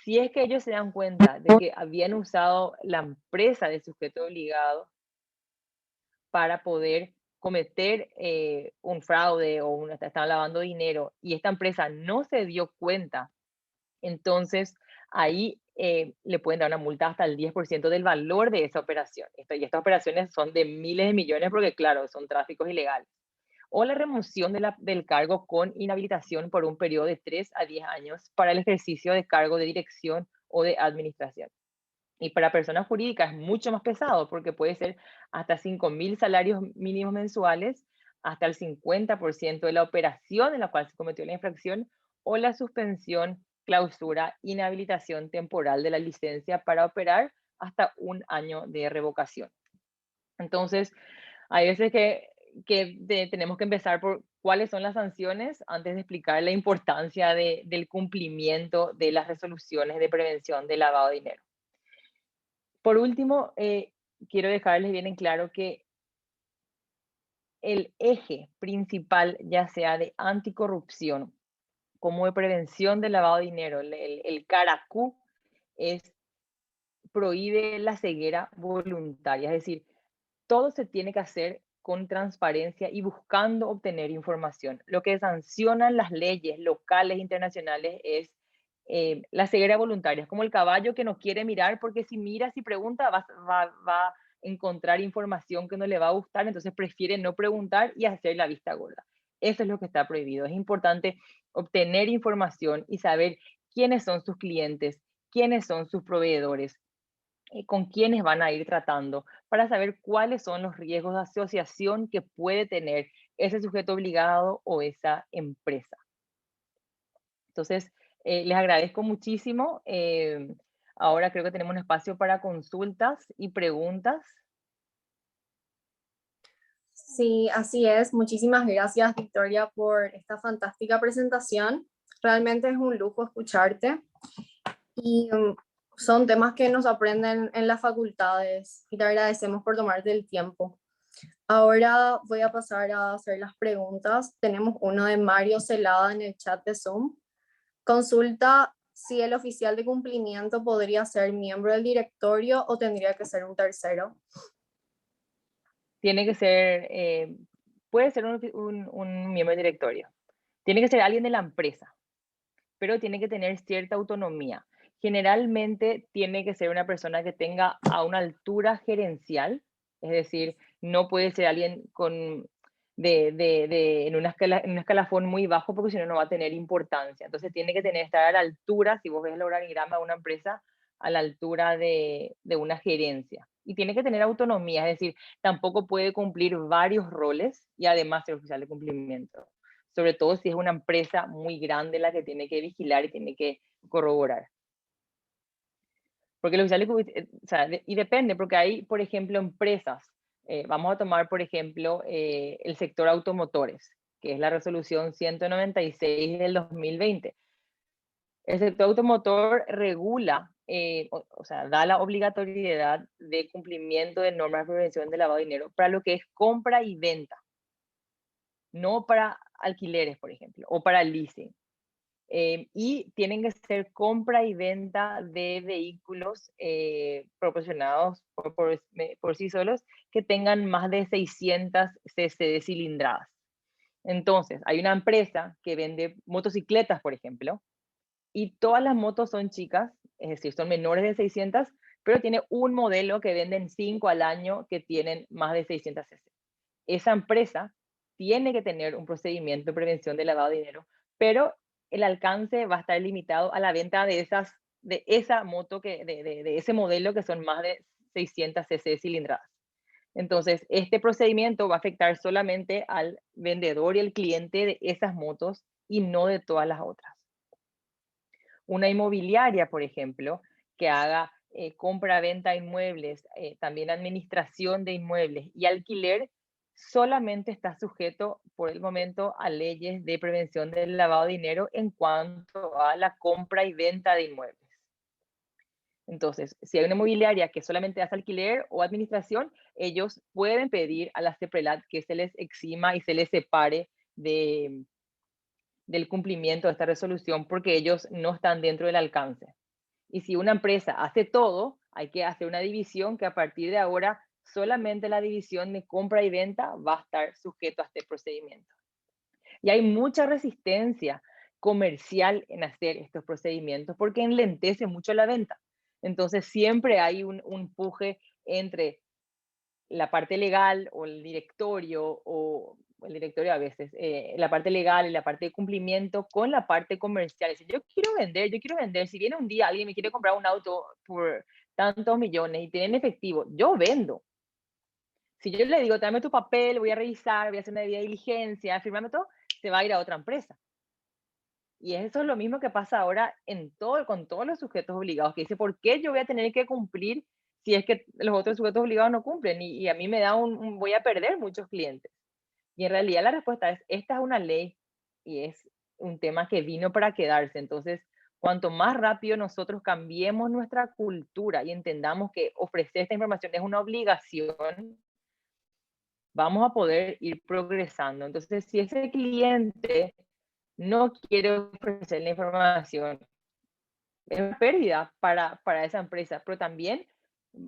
si es que ellos se dan cuenta de que habían usado la empresa de sujeto obligado para poder cometer un fraude o estaban lavando dinero y esta empresa no se dio cuenta, entonces ahí le pueden dar una multa hasta el 10% del valor de esa operación. Y estas operaciones son de miles de millones porque, claro, son tráficos ilegales. O la remoción del cargo con inhabilitación por un periodo de 3 a 10 años para el ejercicio de cargo de dirección o de administración. Y para personas jurídicas es mucho más pesado porque puede ser hasta 5.000 salarios mínimos mensuales, hasta el 50% de la operación en la cual se cometió la infracción o la suspensión, clausura, inhabilitación temporal de la licencia para operar hasta 1 año de revocación. Entonces, hay veces que tenemos que empezar por cuáles son las sanciones antes de explicar la importancia del cumplimiento de las resoluciones de prevención de lavado de dinero. Por último, quiero dejarles bien en claro que el eje principal, ya sea de anticorrupción como de prevención del lavado de dinero, el CARACU, es prohíbe la ceguera voluntaria. Es decir, todo se tiene que hacer con transparencia y buscando obtener información. Lo que sancionan las leyes locales e internacionales es la ceguera voluntaria. Es como el caballo que no quiere mirar porque si mira, si pregunta, va a encontrar información que no le va a gustar, entonces prefiere no preguntar y hacer la vista gorda. Eso es lo que está prohibido. Es importante obtener información y saber quiénes son sus clientes, quiénes son sus proveedores, con quiénes van a ir tratando, para saber cuáles son los riesgos de asociación que puede tener ese sujeto obligado o esa empresa. Entonces, les agradezco muchísimo. Ahora creo que tenemos un espacio para consultas y preguntas. Sí, así es. Muchísimas gracias, Victoria, por esta fantástica presentación. Realmente es un lujo escucharte y son temas que nos aprenden en las facultades y te agradecemos por tomarte el tiempo. Ahora voy a pasar a hacer las preguntas. Tenemos uno de Mario Celada en el chat de Zoom. Consulta si el oficial de cumplimiento podría ser miembro del directorio o tendría que ser un tercero. Tiene que ser, puede ser un miembro del directorio. Tiene que ser alguien de la empresa, pero tiene que tener cierta autonomía. Generalmente tiene que ser una persona que tenga a una altura gerencial, es decir, no puede ser alguien en un escalafón muy bajo porque si no, no va a tener importancia. Entonces tiene que estar a la altura, si vos ves el organigrama de una empresa, a la altura de una gerencia. Y tiene que tener autonomía, es decir, tampoco puede cumplir varios roles y además ser oficial de cumplimiento, sobre todo si es una empresa muy grande la que tiene que vigilar y tiene que corroborar. Porque los oficiales, o sea, y depende, porque hay, por ejemplo, empresas, vamos a tomar, por ejemplo, el sector automotores, que es la resolución 196 del 2020. El sector automotor regula, o sea, da la obligatoriedad de cumplimiento de normas de prevención de lavado de dinero para lo que es compra y venta, no para alquileres, por ejemplo, o para leasing. Y tienen que ser compra y venta de vehículos proporcionados por sí solos que tengan más de 600 cc de cilindradas. Entonces, hay una empresa que vende motocicletas, por ejemplo, y todas las motos son chicas, es decir, son menores de 600, pero tiene un modelo que venden 5 al año que tienen más de 600 cc. Esa empresa tiene que tener un procedimiento de prevención de lavado de dinero, pero el alcance va a estar limitado a la venta de esas de esa moto, de ese modelo que son más de 600 cc cilindradas. Entonces, este procedimiento va a afectar solamente al vendedor y al cliente de esas motos y no de todas las otras. Una inmobiliaria, por ejemplo, que haga compra-venta de inmuebles, también administración de inmuebles y alquiler, solamente está sujeto por el momento a leyes de prevención del lavado de dinero en cuanto a la compra y venta de inmuebles. Entonces, si hay una inmobiliaria que solamente hace alquiler o administración, ellos pueden pedir a la CEPRELAT que se les exima y se les separe del cumplimiento de esta resolución porque ellos no están dentro del alcance. Y si una empresa hace todo, hay que hacer una división que a partir de ahora solamente la división de compra y venta va a estar sujeto a este procedimiento. Y hay mucha resistencia comercial en hacer estos procedimientos porque enlentece mucho la venta. Entonces siempre hay un empuje entre la parte legal o el directorio a veces, la parte legal y la parte de cumplimiento con la parte comercial. Si yo quiero vender, si viene un día alguien me quiere comprar un auto por tantos millones y tienen efectivo, yo vendo. Si yo le digo, tráeme tu papel, voy a revisar, voy a hacer una debida diligencia, firmame todo, se va a ir a otra empresa. Y eso es lo mismo que pasa ahora con todos los sujetos obligados, que dice, ¿por qué yo voy a tener que cumplir si es que los otros sujetos obligados no cumplen? Y a mí me da voy a perder muchos clientes. Y en realidad la respuesta es, esta es una ley y es un tema que vino para quedarse. Entonces, cuanto más rápido nosotros cambiemos nuestra cultura y entendamos que ofrecer esta información es una obligación, vamos a poder ir progresando. Entonces, si ese cliente no quiere ofrecer la información, es una pérdida para esa empresa, pero también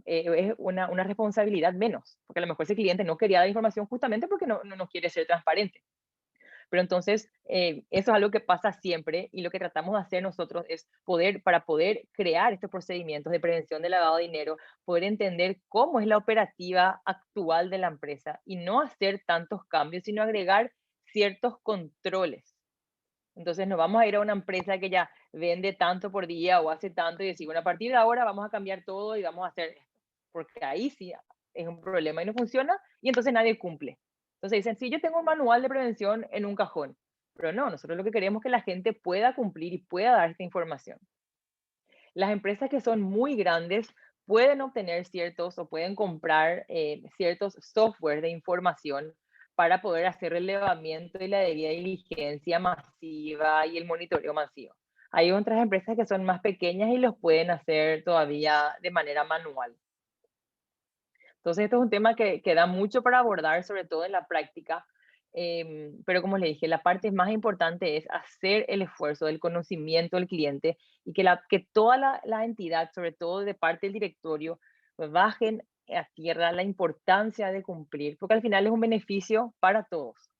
es una responsabilidad menos, porque a lo mejor ese cliente no quería dar información justamente porque no quiere ser transparente. Pero entonces, eso es algo que pasa siempre y lo que tratamos de hacer nosotros es para poder crear estos procedimientos de prevención del lavado de dinero, poder entender cómo es la operativa actual de la empresa y no hacer tantos cambios, sino agregar ciertos controles. Entonces no vamos a ir a una empresa que ya vende tanto por día o hace tanto y decir, bueno, a partir de ahora vamos a cambiar todo y vamos a hacer esto, porque ahí sí es un problema y no funciona y entonces nadie cumple. Entonces dicen, sí, yo tengo un manual de prevención en un cajón, pero no, nosotros lo que queremos es que la gente pueda cumplir y pueda dar esta información. Las empresas que son muy grandes pueden obtener ciertos o pueden comprar ciertos software de información para poder hacer relevamiento y la debida diligencia masiva y el monitoreo masivo. Hay otras empresas que son más pequeñas y los pueden hacer todavía de manera manual. Entonces, esto es un tema que da mucho para abordar, sobre todo en la práctica, pero como le dije, la parte más importante es hacer el esfuerzo del conocimiento del cliente y que toda la entidad, sobre todo de parte del directorio, bajen a tierra la importancia de cumplir, porque al final es un beneficio para todos.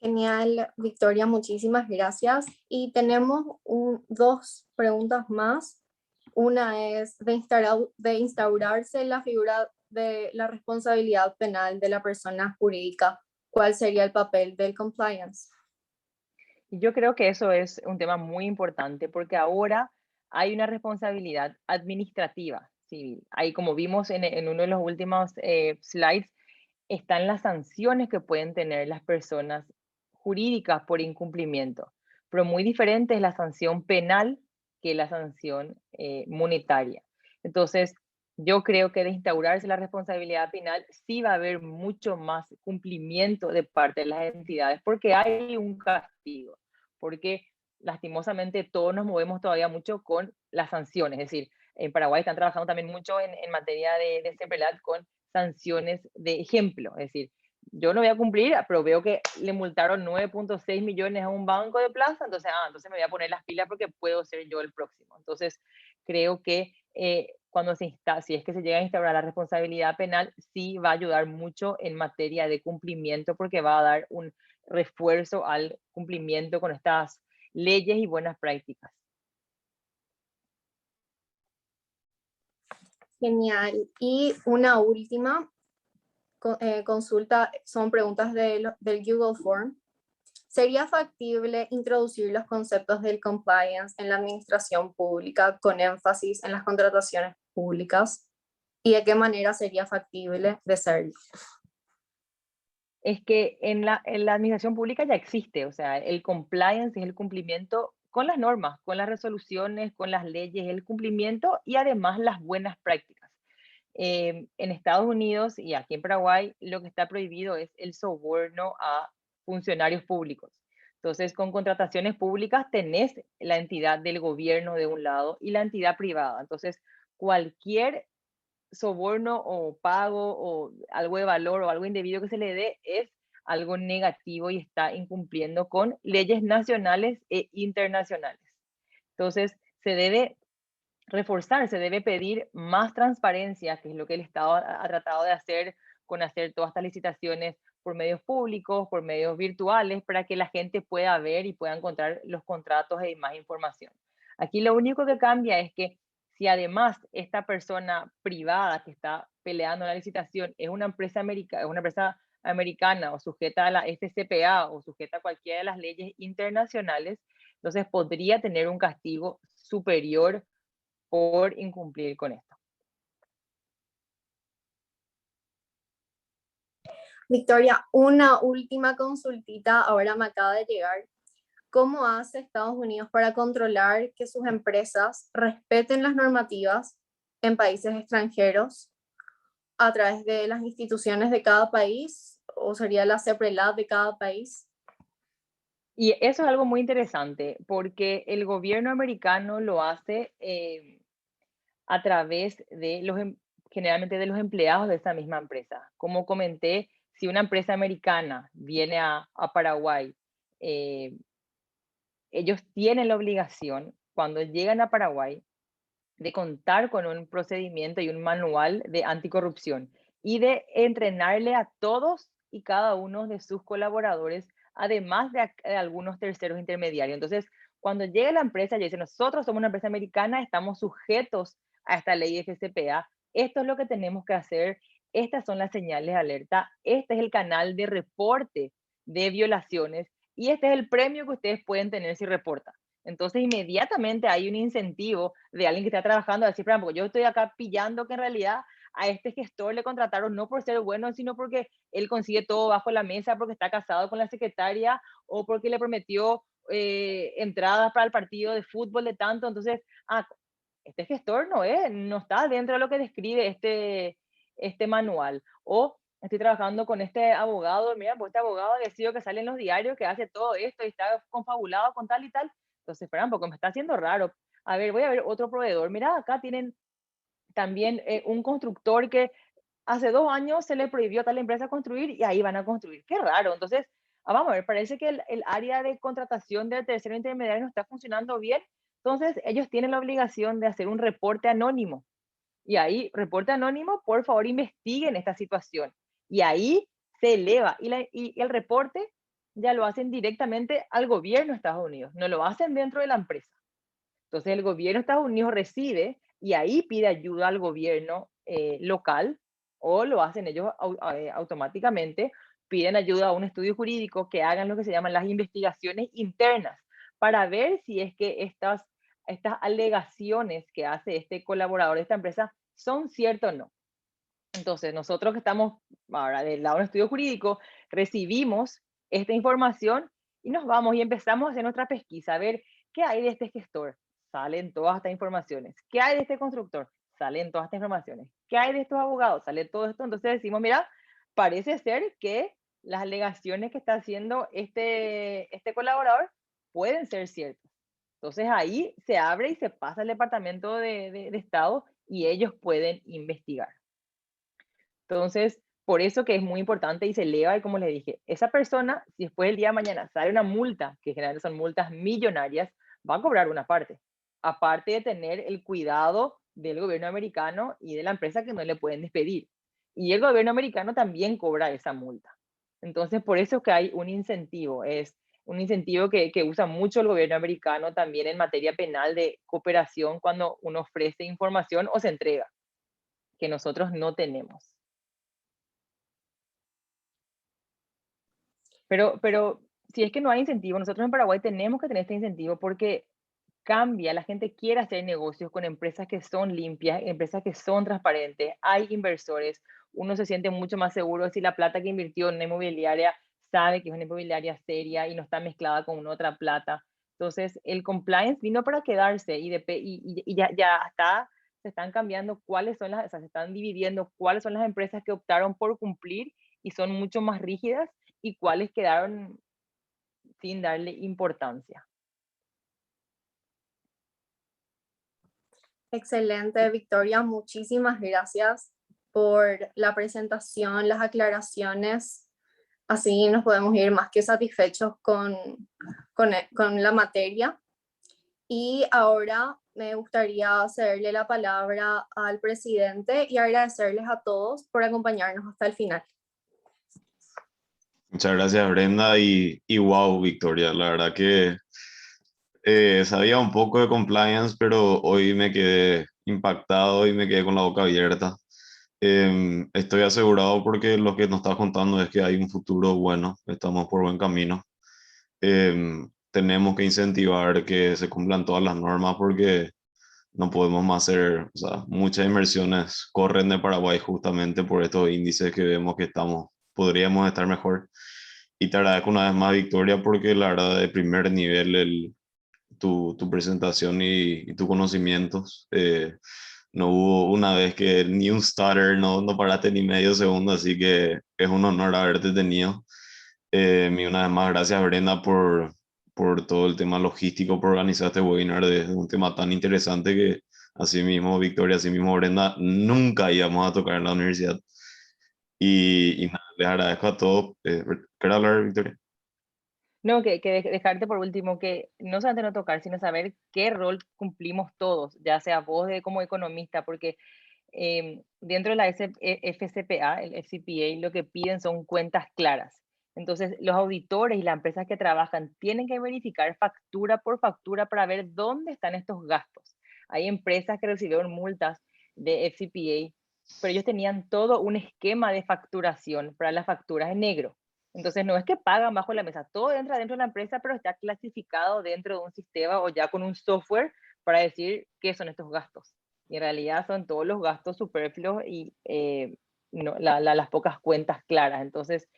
Genial, Victoria, muchísimas gracias. Y tenemos dos preguntas más. Una es de instaurarse la figura de la responsabilidad penal de la persona jurídica. ¿Cuál sería el papel del compliance? Y yo creo que eso es un tema muy importante porque ahora hay una responsabilidad administrativa civil. Ahí, como vimos en uno de los últimos slides, están las sanciones que pueden tener las personas jurídicas por incumplimiento, pero muy diferente es la sanción penal que la sanción monetaria. Entonces, yo creo que de instaurarse la responsabilidad penal, sí va a haber mucho más cumplimiento de parte de las entidades, porque hay un castigo, porque lastimosamente todos nos movemos todavía mucho con las sanciones, es decir, en Paraguay están trabajando también mucho en materia de CEPRELAT con sanciones de ejemplo, es decir, yo no voy a cumplir, pero veo que le multaron 9.6 millones a un banco de plaza, entonces me voy a poner las pilas porque puedo ser yo el próximo. Entonces, creo que si es que se llega a instaurar la responsabilidad penal, sí va a ayudar mucho en materia de cumplimiento porque va a dar un refuerzo al cumplimiento con estas leyes y buenas prácticas. Genial. Y una última consulta, son preguntas del Google Form. ¿sería factible introducir los conceptos del compliance en la administración pública con énfasis en las contrataciones públicas? ¿Y de qué manera sería factible de serlo? Es que en la administración pública ya existe, o sea, el compliance es el cumplimiento con las normas, con las resoluciones, con las leyes, el cumplimiento y además las buenas prácticas. En Estados Unidos y aquí en Paraguay, lo que está prohibido es el soborno a funcionarios públicos. Entonces, con contrataciones públicas tenés la entidad del gobierno de un lado y la entidad privada. Entonces, cualquier soborno o pago o algo de valor o algo indebido que se le dé es algo negativo y está incumpliendo con leyes nacionales e internacionales. Entonces, se debe reforzar, se debe pedir más transparencia, que es lo que el Estado ha tratado de hacer con hacer todas estas licitaciones por medios públicos, por medios virtuales, para que la gente pueda ver y pueda encontrar los contratos y más información. Aquí lo único que cambia es que si además esta persona privada que está peleando la licitación es una empresa americana o sujeta a la FCPA o sujeta a cualquiera de las leyes internacionales, entonces podría tener un castigo superior por incumplir con esto. Victoria, una última consultita ahora me acaba de llegar. ¿Cómo hace Estados Unidos para controlar que sus empresas respeten las normativas en países extranjeros a través de las instituciones de cada país, o sería la CEPRELAT de cada país? Y eso es algo muy interesante porque el gobierno americano lo hace a través de generalmente de los empleados de esa misma empresa. Como comenté, si una empresa americana viene a Paraguay, ellos tienen la obligación, cuando llegan a Paraguay, de contar con un procedimiento y un manual de anticorrupción y de entrenarle a todos y cada uno de sus colaboradores, además de algunos terceros intermediarios. Entonces, cuando llega la empresa, ya dice, nosotros somos una empresa americana, estamos sujetos a esta ley de FCPA, esto es lo que tenemos que hacer, estas son las señales de alerta, este es el canal de reporte de violaciones y este es el premio que ustedes pueden tener si reportan. Entonces, inmediatamente hay un incentivo de alguien que está trabajando a decir, porque yo estoy acá pillando que en realidad a este gestor le contrataron no por ser bueno, sino porque él consigue todo bajo la mesa, porque está casado con la secretaria o porque le prometió entradas para el partido de fútbol de tanto. Entonces, este gestor no está dentro de lo que describe este manual. O estoy trabajando con este abogado, mira, pues este abogado ha sido que sale en los diarios, que hace todo esto y está confabulado con tal y tal. Entonces, espera un poco, me está haciendo raro. A ver, voy a ver otro proveedor. Mira, acá tienen también un constructor que hace 2 años se le prohibió a tal empresa construir y ahí van a construir. Qué raro. Entonces, vamos a ver, parece que el área de contratación del tercero intermediario no está funcionando bien. Entonces, ellos tienen la obligación de hacer un reporte anónimo. Y ahí, reporte anónimo, por favor, investiguen esta situación. Y ahí se eleva. Y el reporte ya lo hacen directamente al gobierno de Estados Unidos, no lo hacen dentro de la empresa. Entonces el gobierno de Estados Unidos recibe y ahí pide ayuda al gobierno local o lo hacen ellos automáticamente, piden ayuda a un estudio jurídico que hagan lo que se llaman las investigaciones internas para ver si es que estas alegaciones que hace este colaborador de esta empresa son ciertas o no. Entonces, nosotros que estamos ahora del lado del estudio jurídico, recibimos esta información y nos vamos y empezamos a hacer nuestra pesquisa, a ver qué hay de este gestor. Salen todas estas informaciones. ¿Qué hay de este constructor? Salen todas estas informaciones. ¿Qué hay de estos abogados? Sale todo esto. Entonces decimos, mira, parece ser que las alegaciones que está haciendo este colaborador pueden ser ciertas. Entonces ahí se abre y se pasa al Departamento de Estado y ellos pueden investigar. Entonces, por eso que es muy importante y se eleva, y como les dije, esa persona, si después del día de mañana sale una multa, que generalmente son multas millonarias, va a cobrar una parte, aparte de tener el cuidado del gobierno americano y de la empresa que no le pueden despedir. Y el gobierno americano también cobra esa multa. Entonces, por eso que hay un incentivo, es un incentivo que usa mucho el gobierno americano también en materia penal de cooperación cuando uno ofrece información o se entrega, que nosotros no tenemos. Pero si es que no hay incentivo, nosotros en Paraguay tenemos que tener este incentivo porque cambia, la gente quiere hacer negocios con empresas que son limpias, empresas que son transparentes, hay inversores, uno se siente mucho más seguro si la plata que invirtió en una inmobiliaria sabe que es una inmobiliaria seria y no está mezclada con otra plata. Entonces, el compliance vino para quedarse y ya está, se están cambiando cuáles son las, o sea, se están dividiendo cuáles son las empresas que optaron por cumplir y son mucho más rígidas y cuáles quedaron sin darle importancia. Excelente, Victoria. Muchísimas gracias por la presentación, las aclaraciones. Así nos podemos ir más que satisfechos con la materia. Y ahora me gustaría cederle la palabra al presidente y agradecerles a todos por acompañarnos hasta el final. Muchas gracias, Brenda, y wow, Victoria. La verdad que sabía un poco de compliance, pero hoy me quedé impactado y me quedé con la boca abierta. Estoy asegurado porque lo que nos estás contando es que hay un futuro bueno, estamos por buen camino. Tenemos que incentivar que se cumplan todas las normas porque no podemos más hacer, o sea, muchas inversiones corren de Paraguay justamente por estos índices que vemos que estamos, podríamos estar mejor. Y te agradezco una vez más, Victoria, porque la verdad de primer nivel tu presentación y tus conocimientos. No hubo una vez que ni un stutter, no paraste ni medio segundo, así que es un honor haberte tenido. Y una vez más, gracias Brenda por todo el tema logístico, por organizar este webinar de un tema tan interesante que así mismo Victoria, así mismo Brenda, nunca íbamos a tocar en la universidad. Y nada, les agradezco a todos. ¿Quieres hablar, Victoria? No, dejarte por último, que no solamente no tocar, sino saber qué rol cumplimos todos, ya sea vos como economista, porque dentro de la FCPA, el FCPA, lo que piden son cuentas claras. Entonces, los auditores y las empresas que trabajan tienen que verificar factura por factura para ver dónde están estos gastos. Hay empresas que recibieron multas de FCPA, pero ellos tenían todo un esquema de facturación para las facturas en negro. Entonces, no es que pagan bajo la mesa, todo entra dentro de la empresa, pero está clasificado dentro de un sistema o ya con un software para decir qué son estos gastos. Y en realidad son todos los gastos superfluos y no, las pocas cuentas claras. Entonces,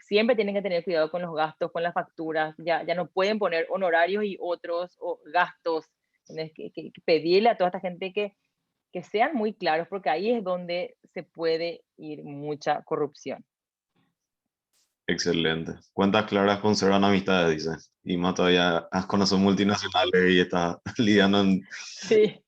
siempre tienen que tener cuidado con los gastos, con las facturas. Ya no pueden poner honorarios y otros o gastos. Tienes que pedirle a toda esta gente que sean muy claros, porque ahí es donde se puede ir mucha corrupción. Excelente. Cuentas claras conservan amistades, dice. Y más todavía cuando son multinacionales y está lidiando Sí.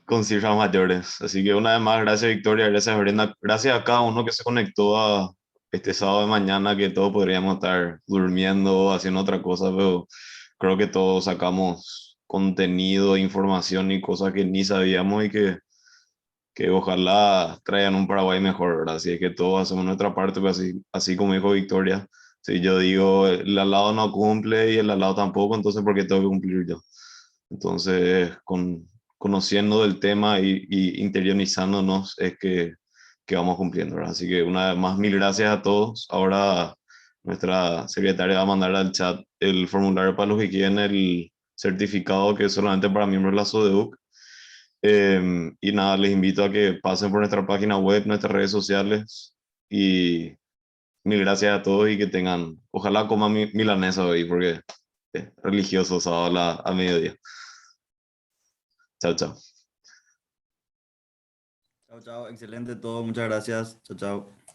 con cifras mayores. Así que una vez más, gracias Victoria, gracias Brenda, gracias a cada uno que se conectó a este sábado de mañana, que todos podríamos estar durmiendo o haciendo otra cosa, pero creo que todos sacamos contenido, información y cosas que ni sabíamos y que ojalá traigan un Paraguay mejor, ¿verdad? Así es que todos hacemos nuestra parte, pues así como dijo Victoria. Si yo digo, el al lado no cumple y el al lado tampoco, entonces ¿por qué tengo que cumplir yo? Entonces, conociendo del tema y interiorizándonos es que vamos cumpliendo, ¿verdad? Así que una vez más, mil gracias a todos. Ahora nuestra secretaria va a mandar al chat el formulario para los que quieren el certificado que es solamente para miembros de la SODEUC. Y nada, les invito a que pasen por nuestra página web, nuestras redes sociales y mil gracias a todos y que tengan, ojalá coman milanesa hoy porque es religioso sábado a mediodía. Chao, chao. Chao, chao. Excelente todo. Muchas gracias. Chao, chao.